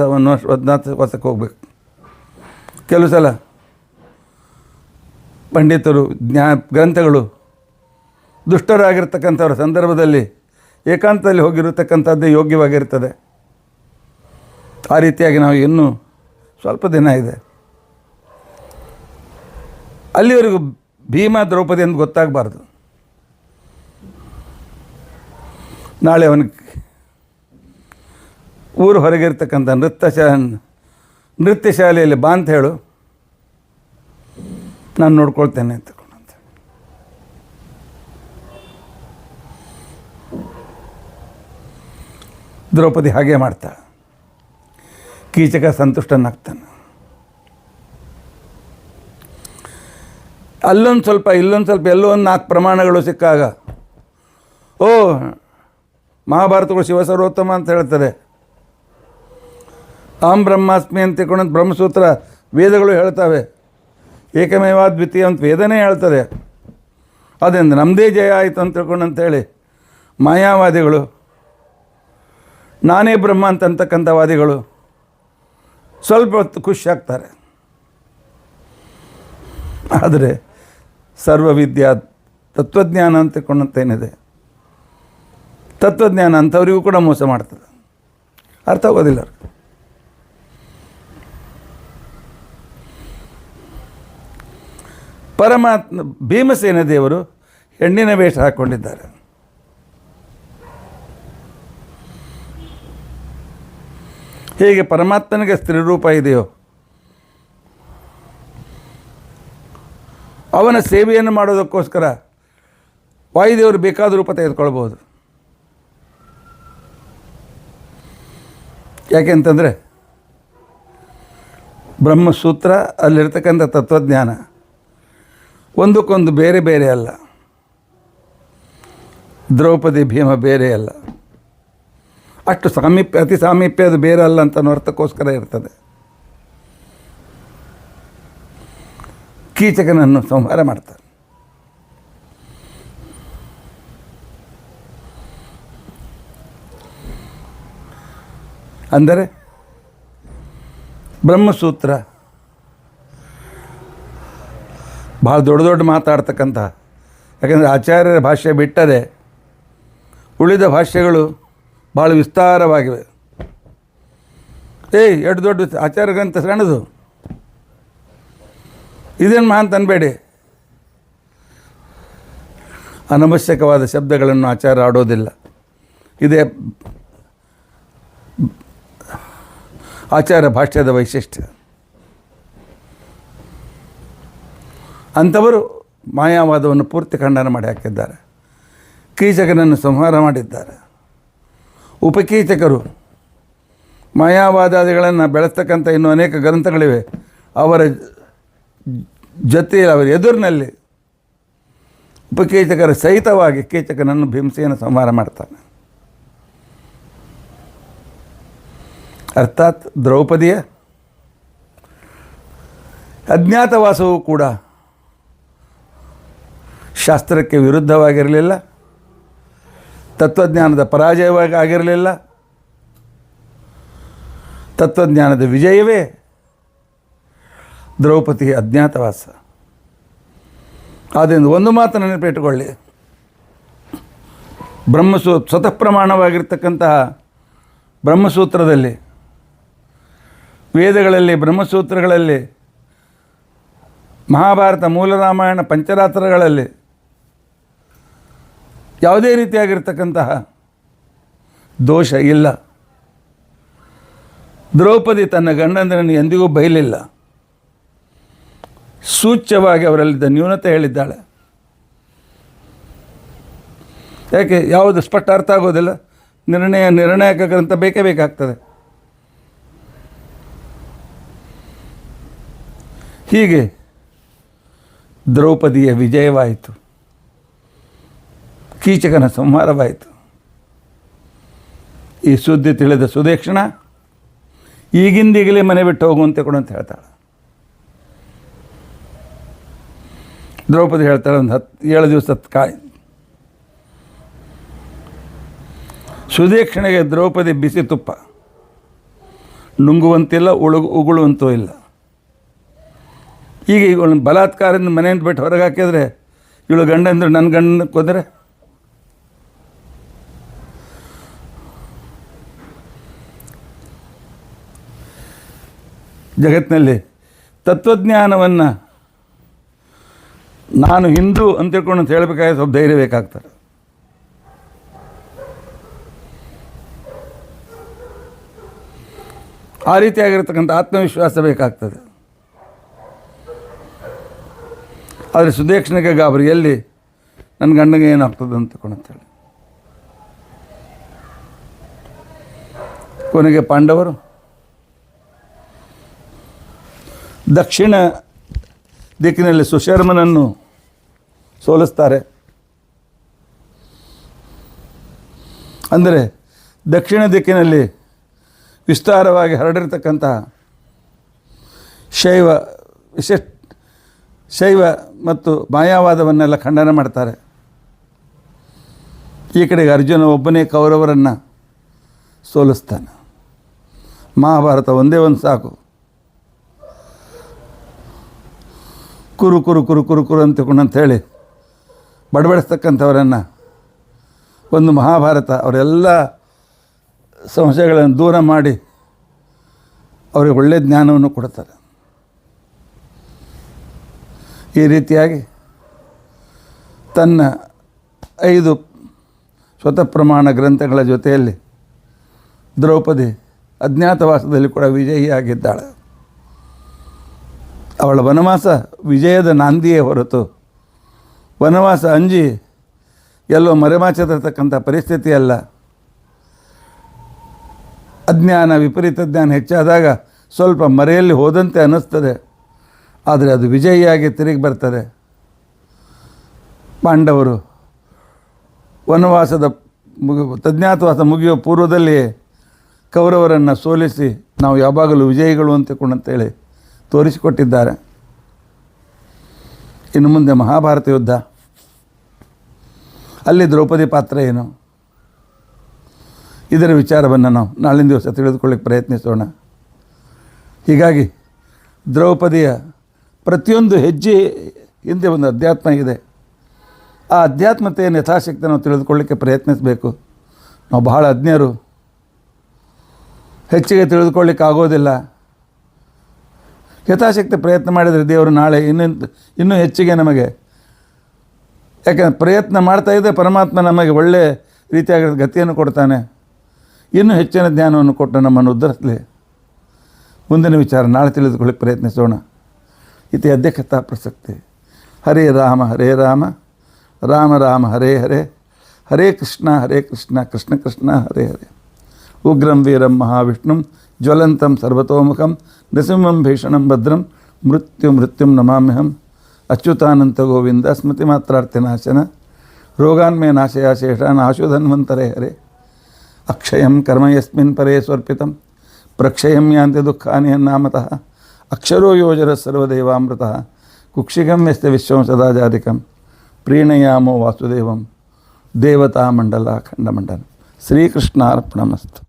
14 ವರ್ಷಕ್ಕೆ ಹೋಗಬೇಕು. ಕೆಲವು ಸಲ ಪಂಡಿತರು ಗ್ರಂಥಗಳು ದುಷ್ಟರಾಗಿರ್ತಕ್ಕಂಥವ್ರ ಸಂದರ್ಭದಲ್ಲಿ ಏಕಾಂತದಲ್ಲಿ ಹೋಗಿರತಕ್ಕಂಥದ್ದೇ ಯೋಗ್ಯವಾಗಿರ್ತದೆ. ಆ ರೀತಿಯಾಗಿ ನಾವು ಇನ್ನೂ ಸ್ವಲ್ಪ ದಿನ ಇದೆ. ಅಲ್ಲಿವರೆಗೂ ಭೀಮ ದ್ರೌಪದಿ ಅಂತ ಗೊತ್ತಾಗಬಾರ್ದು. ನಾಳೆ ಅವನಿಗೆ ಊರು ಹೊರಗಿರ್ತಕ್ಕಂಥ ನೃತ್ಯ ಶಾಲೆಯಲ್ಲಿ ಬಾ ಅಂತ ಹೇಳು, ನಾನು ನೋಡ್ಕೊಳ್ತೇನೆ ಅಂತ. ದ್ರೌಪದಿ ಹಾಗೆ ಮಾಡ್ತಾಳೆ. ಕೀಚಕ ಸಂತುಷ್ಟನಾಗ್ತಾನೆ. ಅಲ್ಲೊಂದು ಸ್ವಲ್ಪ ಇಲ್ಲೊಂದು ಸ್ವಲ್ಪ ಎಲ್ಲೋ ಒಂದು 4 ಪ್ರಮಾಣಗಳು ಸಿಕ್ಕಾಗ ಓ ಮಹಾಭಾರತಗಳು ಶಿವಸರ್ವೋತ್ತಮ ಅಂತ ಹೇಳ್ತಾರೆ. ಅಹಂ ಬ್ರಹ್ಮಾಸ್ಮಿ ಅಂತ ತಿಳ್ಕೊಂಡು ಬ್ರಹ್ಮಸೂತ್ರ ವೇದಗಳು ಹೇಳ್ತವೆ. ಏಕಮೇವ ದ್ವಿತೀಯ ಅಂತ ವೇದನೇ ಹೇಳ್ತದೆ. ಅದರಿಂದ ನಮ್ಮದೇ ಜಯ ಆಯಿತು ಅಂತ ತಿಳ್ಕೊಂಡು ಅಂತೇಳಿ ಮಾಯಾವಾದಿಗಳು, ನಾನೇ ಬ್ರಹ್ಮ ಅಂತಕ್ಕಂಥ ವಾದಿಗಳು ಸ್ವಲ್ಪ ಹೊತ್ತು ಖುಷಿ ಆಗ್ತಾರೆ. ಆದರೆ ಸರ್ವವಿದ್ಯಾ ತತ್ವಜ್ಞಾನ ಅಂತ ತಿಳ್ಕೊಂಡಂತೇನಿದೆ, ತತ್ವಜ್ಞಾನ ಅಂಥವರಿಗೂ ಕೂಡ ಮೋಸ ಮಾಡ್ತದೆ. ಅರ್ಥ ಆಗೋದಿಲ್ಲ. ಪರಮಾತ್ಮ ಭೀಮಸೇನ ದೇವರು ಹೆಣ್ಣಿನ ವೇಷ ಹಾಕ್ಕೊಂಡಿದ್ದಾರೆ. ಹೇಗೆ ಪರಮಾತ್ಮನಿಗೆ ಸ್ತ್ರೀ ರೂಪ ಇದೆಯೋ ಅವನ ಸೇವೆಯನ್ನು ಮಾಡೋದಕ್ಕೋಸ್ಕರ ವಾಯುದೇವರು ಬೇಕಾದ ರೂಪ ತೆಗೆದುಕೊಳ್ಬೋದು. ಯಾಕೆಂತಂದರೆ ಬ್ರಹ್ಮಸೂತ್ರ ಅಲ್ಲಿರ್ತಕ್ಕಂಥ ತತ್ವಜ್ಞಾನ ಒಂದಕ್ಕೊಂದು ಬೇರೆ ಬೇರೆ ಅಲ್ಲ. ದ್ರೌಪದಿ ಭೀಮ ಬೇರೆ ಅಲ್ಲ. ಅಷ್ಟು ಸಾಮೀಪ್ಯ, ಅತಿ ಸಾಮೀಪ್ಯ ಅದು ಬೇರೆ ಅಲ್ಲ ಅಂತ ಅರ್ಥಕ್ಕೋಸ್ಕರ ಇರ್ತದೆ. ಕೀಚಕನನ್ನು ಸಂಹಾರ ಮಾಡ್ತಾರೆ. ಅಂದರೆ ಬ್ರಹ್ಮಸೂತ್ರ ಭಾಳ ದೊಡ್ಡ ದೊಡ್ಡ ಮಾತಾಡ್ತಕ್ಕಂಥ, ಯಾಕೆಂದರೆ ಆಚಾರ್ಯರ ಭಾಷೆ ಬಿಟ್ಟರೆ ಉಳಿದ ಭಾಷೆಗಳು ಭಾಳ ವಿಸ್ತಾರವಾಗಿವೆ. ಎಷ್ಟು ದೊಡ್ಡ ಆಚಾರ್ಯಗಂತ ಸಣ್ಣದು, ಇದೇನು ಮಾ ಅಂತ ಅನ್ಬೇಡಿ. ಅನವಶ್ಯಕವಾದ ಶಬ್ದಗಳನ್ನು ಆಚಾರ್ಯ ಆಡೋದಿಲ್ಲ. ಇದೇ ಆಚಾರ್ಯ ಭಾಷ್ಯದ ವೈಶಿಷ್ಟ್ಯ. ಅಂಥವರು ಮಾಯಾವಾದವನ್ನು ಪೂರ್ತಿ ಖಂಡನ ಮಾಡಿ ಹಾಕಿದ್ದಾರೆ. ಕೀಚಕನನ್ನು ಸಂಹಾರ ಮಾಡಿದ್ದಾರೆ. ಉಪಕೀಚಕರು ಮಾಯಾವಾದಾದಿಗಳನ್ನು ಬೆಳೆಸ್ತಕ್ಕಂಥ ಇನ್ನೂ ಅನೇಕ ಗ್ರಂಥಗಳಿವೆ. ಅವರ ಜೊತೆಯಲ್ಲಿ, ಅವರ ಎದುರಿನಲ್ಲಿ ಉಪಕೀಚಕರ ಸಹಿತವಾಗಿ ಕೀಚಕನನ್ನು ಭೀಮಸೇನ ಸಂಹಾರ ಮಾಡ್ತಾನೆ. ಅರ್ಥಾತ್ ದ್ರೌಪದಿಯ ಅಜ್ಞಾತವಾಸವೂ ಕೂಡ ಶಾಸ್ತ್ರಕ್ಕೆ ವಿರುದ್ಧವಾಗಿರಲಿಲ್ಲ, ತತ್ವಜ್ಞಾನದ ಪರಾಜಯವಾಗಿ ಆಗಿರಲಿಲ್ಲ. ತತ್ವಜ್ಞಾನದ ವಿಜಯವೇ ದ್ರೌಪದಿಯ ಅಜ್ಞಾತವಾಸ. ಆದ್ದರಿಂದ ಒಂದು ಮಾತು ನೆನಪಿಟ್ಟುಕೊಳ್ಳಿ, ಸ್ವತಃ ಪ್ರಮಾಣವಾಗಿರ್ತಕ್ಕಂತಹ ಬ್ರಹ್ಮಸೂತ್ರದಲ್ಲಿ, ವೇದಗಳಲ್ಲಿ, ಬ್ರಹ್ಮಸೂತ್ರಗಳಲ್ಲಿ, ಮಹಾಭಾರತ, ಮೂಲ ರಾಮಾಯಣ, ಪಂಚರಾತ್ರಗಳಲ್ಲಿ ಯಾವುದೇ ರೀತಿಯಾಗಿರ್ತಕ್ಕಂತಹ ದೋಷ ಇಲ್ಲ. ದ್ರೌಪದಿ ತನ್ನ ಗಂಡಂದಿರನ್ನು ಎಂದಿಗೂ ಬೈಲಿಲ್ಲ. ಸೂಚ್ಯವಾಗಿ ಅವರಲ್ಲಿದ್ದ ನ್ಯೂನತೆ ಹೇಳಿದ್ದಾಳೆ. ಯಾಕೆ? ಯಾವುದು ಸ್ಪಷ್ಟ ಅರ್ಥ ಆಗೋದಿಲ್ಲ. ನಿರ್ಣಾಯಕ ಗ್ರಂಥ ಬೇಕೇ ಬೇಕಾಗ್ತದೆ. ಹೀಗೆ ದ್ರೌಪದಿಯ ವಿಜಯವಾಯಿತು, ಕೀಚಕನ ಸಂಹಾರವಾಯಿತು. ಈ ಸುದ್ದಿ ತಿಳಿದ ಸುದೇಕ್ಷಣ ಈಗಿಂದೀಗಲೇ ಮನೆ ಬಿಟ್ಟು ಹೋಗುವಂತೆ ಕೊಡು ಅಂತ ಹೇಳ್ತಾಳೆ. ದ್ರೌಪದಿ ಹೇಳ್ತಾಳೆ, ಒಂದು 7 ದಿವಸ ಕಾಯಿ. ಸುದೇಕ್ಷಣೆಗೆ ದ್ರೌಪದಿ ಬಿಸಿ ತುಪ್ಪ, ನುಂಗುವಂತಿಲ್ಲ, ಉಗುಳುವಂತೂ ಇಲ್ಲ. ಈಗ ಇವಳು ಬಲಾತ್ಕಾರದಿಂದ ಮನೆಯಿಂದ ಬಿಟ್ಟು ಹೊರಗೆ ಹಾಕಿದರೆ, ಇವಳು ಗಂಡಂದ್ರೆ ನನ್ನ ಗಂಡನ ಕೊಂದರೆ, ಜಗತ್ತಿನಲ್ಲಿ ತತ್ವಜ್ಞಾನವನ್ನು ನಾನು ಹಿಂದೂ ಅಂತ ತಿಳ್ಕೊಂಡು ಅಂತ ಹೇಳಬೇಕಾದ್ರೆ ಸ್ವಲ್ಪ ಧೈರ್ಯ ಬೇಕಾಗ್ತಾರೆ. ಆ ರೀತಿಯಾಗಿರ್ತಕ್ಕಂಥ ಆತ್ಮವಿಶ್ವಾಸ ಬೇಕಾಗ್ತದೆ. ಆದರೆ ಸುದೇಕ್ಷನಿಗೆ ಗಾಬರಿ, ಎಲ್ಲಿ ನನ್ನ ಗಂಡನಿಗೆ ಏನಾಗ್ತದೆ ಅಂತ ತಿಳ್ಕೊಂಡು ಅಂತೇಳಿ. ಕೊನೆಗೆ ಪಾಂಡವರು ದಕ್ಷಿಣ ದಿಕ್ಕಿನಲ್ಲಿ ಸುಶರ್ಮನನ್ನು ಸೋಲಿಸ್ತಾರೆ. ಅಂದರೆ ದಕ್ಷಿಣ ದಿಕ್ಕಿನಲ್ಲಿ ವಿಸ್ತಾರವಾಗಿ ಹರಡಿರ್ತಕ್ಕಂತಹ ಶೈವ ಮತ್ತು ಮಾಯಾವಾದವನ್ನೆಲ್ಲ ಖಂಡನ ಮಾಡ್ತಾರೆ. ಈ ಕಡೆಗೆ ಅರ್ಜುನ ಒಬ್ಬನೇ ಕೌರವರನ್ನು ಸೋಲಿಸ್ತಾನೆ. ಮಹಾಭಾರತ ಒಂದೇ ಒಂದು ಸಾಕು. ಕುರು ಕುರು ಕುರು ಕುರು ಕುರು ಅಂಥೇಳಿ ಬಡಬಡಿಸ್ತಕ್ಕಂಥವರನ್ನು ಒಂದು ಮಹಾಭಾರತ ಅವರೆಲ್ಲ ಸಂಶಯಗಳನ್ನು ದೂರ ಮಾಡಿ ಅವರಿಗೆ ಒಳ್ಳೆಯ ಜ್ಞಾನವನ್ನು ಕೊಡ್ತಾರೆ. ಈ ರೀತಿಯಾಗಿ ತನ್ನ 5 ಸ್ವತಃ ಪ್ರಮಾಣ ಗ್ರಂಥಗಳ ಜೊತೆಯಲ್ಲಿ ದ್ರೌಪದಿ ಅಜ್ಞಾತವಾಸದಲ್ಲಿ ಕೂಡ ವಿಜಯಿಯಾಗಿದ್ದಾಳೆ. ಅವಳ ವನವಾಸ ವಿಜಯದ ನಾಂದಿಯೇ ಹೊರತು ವನವಾಸ ಅಂಜಿ ಎಲ್ಲೋ ಮರೆಮಾಚತಕ್ಕಂಥ ಪರಿಸ್ಥಿತಿ ಅಲ್ಲ. ಅಜ್ಞಾನ ವಿಪರೀತ ಜ್ಞಾನ ಹೆಚ್ಚಾದಾಗ ಸ್ವಲ್ಪ ಮರೆಯಲ್ಲಿ ಹೋದಂತೆ ಅನ್ನಿಸ್ತದೆ, ಆದರೆ ಅದು ವಿಜಯಿಯಾಗಿ ತಿರುಗಿ ಬರ್ತದೆ. ಪಾಂಡವರು ವನವಾಸದ ಅಜ್ಞಾತವಾಸ ಮುಗಿಯುವ ಪೂರ್ವದಲ್ಲಿಯೇ ಕೌರವರನ್ನು ಸೋಲಿಸಿ ನಾವು ಯಾವಾಗಲೂ ವಿಜಯಿಗಳು ಅಂತೇಳಿ ತೋರಿಸಿಕೊಟ್ಟಿದ್ದಾರೆ. ಇನ್ನು ಮುಂದೆ ಮಹಾಭಾರತ ಯುದ್ಧ, ಅಲ್ಲಿ ದ್ರೌಪದಿ ಪಾತ್ರ ಏನು, ಇದರ ವಿಚಾರವನ್ನು ನಾವು ನಾಳಿನ ದಿವಸ ತಿಳಿದುಕೊಳ್ಳಿಕ್ಕೆ ಪ್ರಯತ್ನಿಸೋಣ. ಹೀಗಾಗಿ ದ್ರೌಪದಿಯ ಪ್ರತಿಯೊಂದು ಹೆಜ್ಜೆ ಹಿಂದೆ ಒಂದು ಅಧ್ಯಾತ್ಮ ಇದೆ. ಆ ಅಧ್ಯಾತ್ಮತೆಯನ್ನು ಯಥಾಶಕ್ತಿ ನಾವು ತಿಳಿದುಕೊಳ್ಳಿಕ್ಕೆ ಪ್ರಯತ್ನಿಸಬೇಕು. ನಾವು ಬಹಳ ಅಜ್ಞರು, ಹೆಚ್ಚಿಗೆ ತಿಳಿದುಕೊಳ್ಳಿಕ್ಕೆ ಆಗೋದಿಲ್ಲ. ಯಥಾಶಕ್ತಿ ಪ್ರಯತ್ನ ಮಾಡಿದರೆ ದೇವರು ನಾಳೆ ಇನ್ನೂ ಹೆಚ್ಚಿಗೆ ನಮಗೆ, ಯಾಕೆಂದರೆ ಪ್ರಯತ್ನ ಮಾಡ್ತಾಯಿದ್ದರೆ ಪರಮಾತ್ಮ ನಮಗೆ ಒಳ್ಳೆಯ ರೀತಿಯಾಗಿ ಗತಿಯನ್ನು ಕೊಡ್ತಾನೆ. ಇನ್ನೂ ಹೆಚ್ಚಿನ ಜ್ಞಾನವನ್ನು ಕೊಟ್ಟು ನಮ್ಮನ್ನು ಉದ್ಧರಿಸಲಿ. ಮುಂದಿನ ವಿಚಾರ ನಾಳೆ ತಿಳಿದುಕೊಳ್ಳಿಕ್ಕೆ ಪ್ರಯತ್ನಿಸೋಣ. ಇತಿ ಅದ್ಯ ಕಥಾ ಪ್ರಸಕ್ತಿ. ಹರೇ ರಾಮ ರಾಮ ರಾಮ ಹರೇ ಹರೇ, ಹರೇ ಕೃಷ್ಣ ಕೃಷ್ಣ ಕೃಷ್ಣ ಹರೇ ಹರೇ. ಉಗ್ರಂ ವೀರಂ ಮಹಾವಿಷ್ಣುಂ ಜ್ವಲಂತಂ ಸರ್ವತೋಮುಖಂ ನೃಸಿಂಹಂ ಭೀಷಣಂ ಭದ್ರಂ ಮೃತ್ಯುಂ ನಮಾಮ್ಯಹಂ. ಅಚ್ಯುತಾನಂತ ಗೋವಿಂದ ಸ್ಮೃತಿ ಮಾತ್ರಾರ್ಥಿನಾಶನ ರೋಗಾನ್ಮೇ ನಾಶಯ ಶೇಷಾನ್ ಆಶುಧನ್ವಂತರೇ ಹರೇ. ಅಕ್ಷಯಂ ಕರ್ಮ ಯಸ್ಮಿನ್ ಪರೇ ಸ್ವರ್ಪಿತಂ ಪ್ರಕ್ಷಯಂ ಯಾಂತಿ ದುಃಖಾನಿ ನಾಮತಃ. ಅಕ್ಷರೋ ಯೋಜರ ಸರ್ವದೇವಾಮೃತಃ ಕುಕ್ಷಿಗಂ ಯಸ್ಯ ವಿಶ್ವಂ ಸದಾ ಜಾತಿಕಂ ಪ್ರೀಣಯಾಮೋ ವಾಸುದೇವಂ ದೇವತಾ ಮಂಡಲ ಖಂಡಮಂಡಲ. ಶ್ರೀಕೃಷ್ಣಾರ್ಪಣಮಸ್ತು.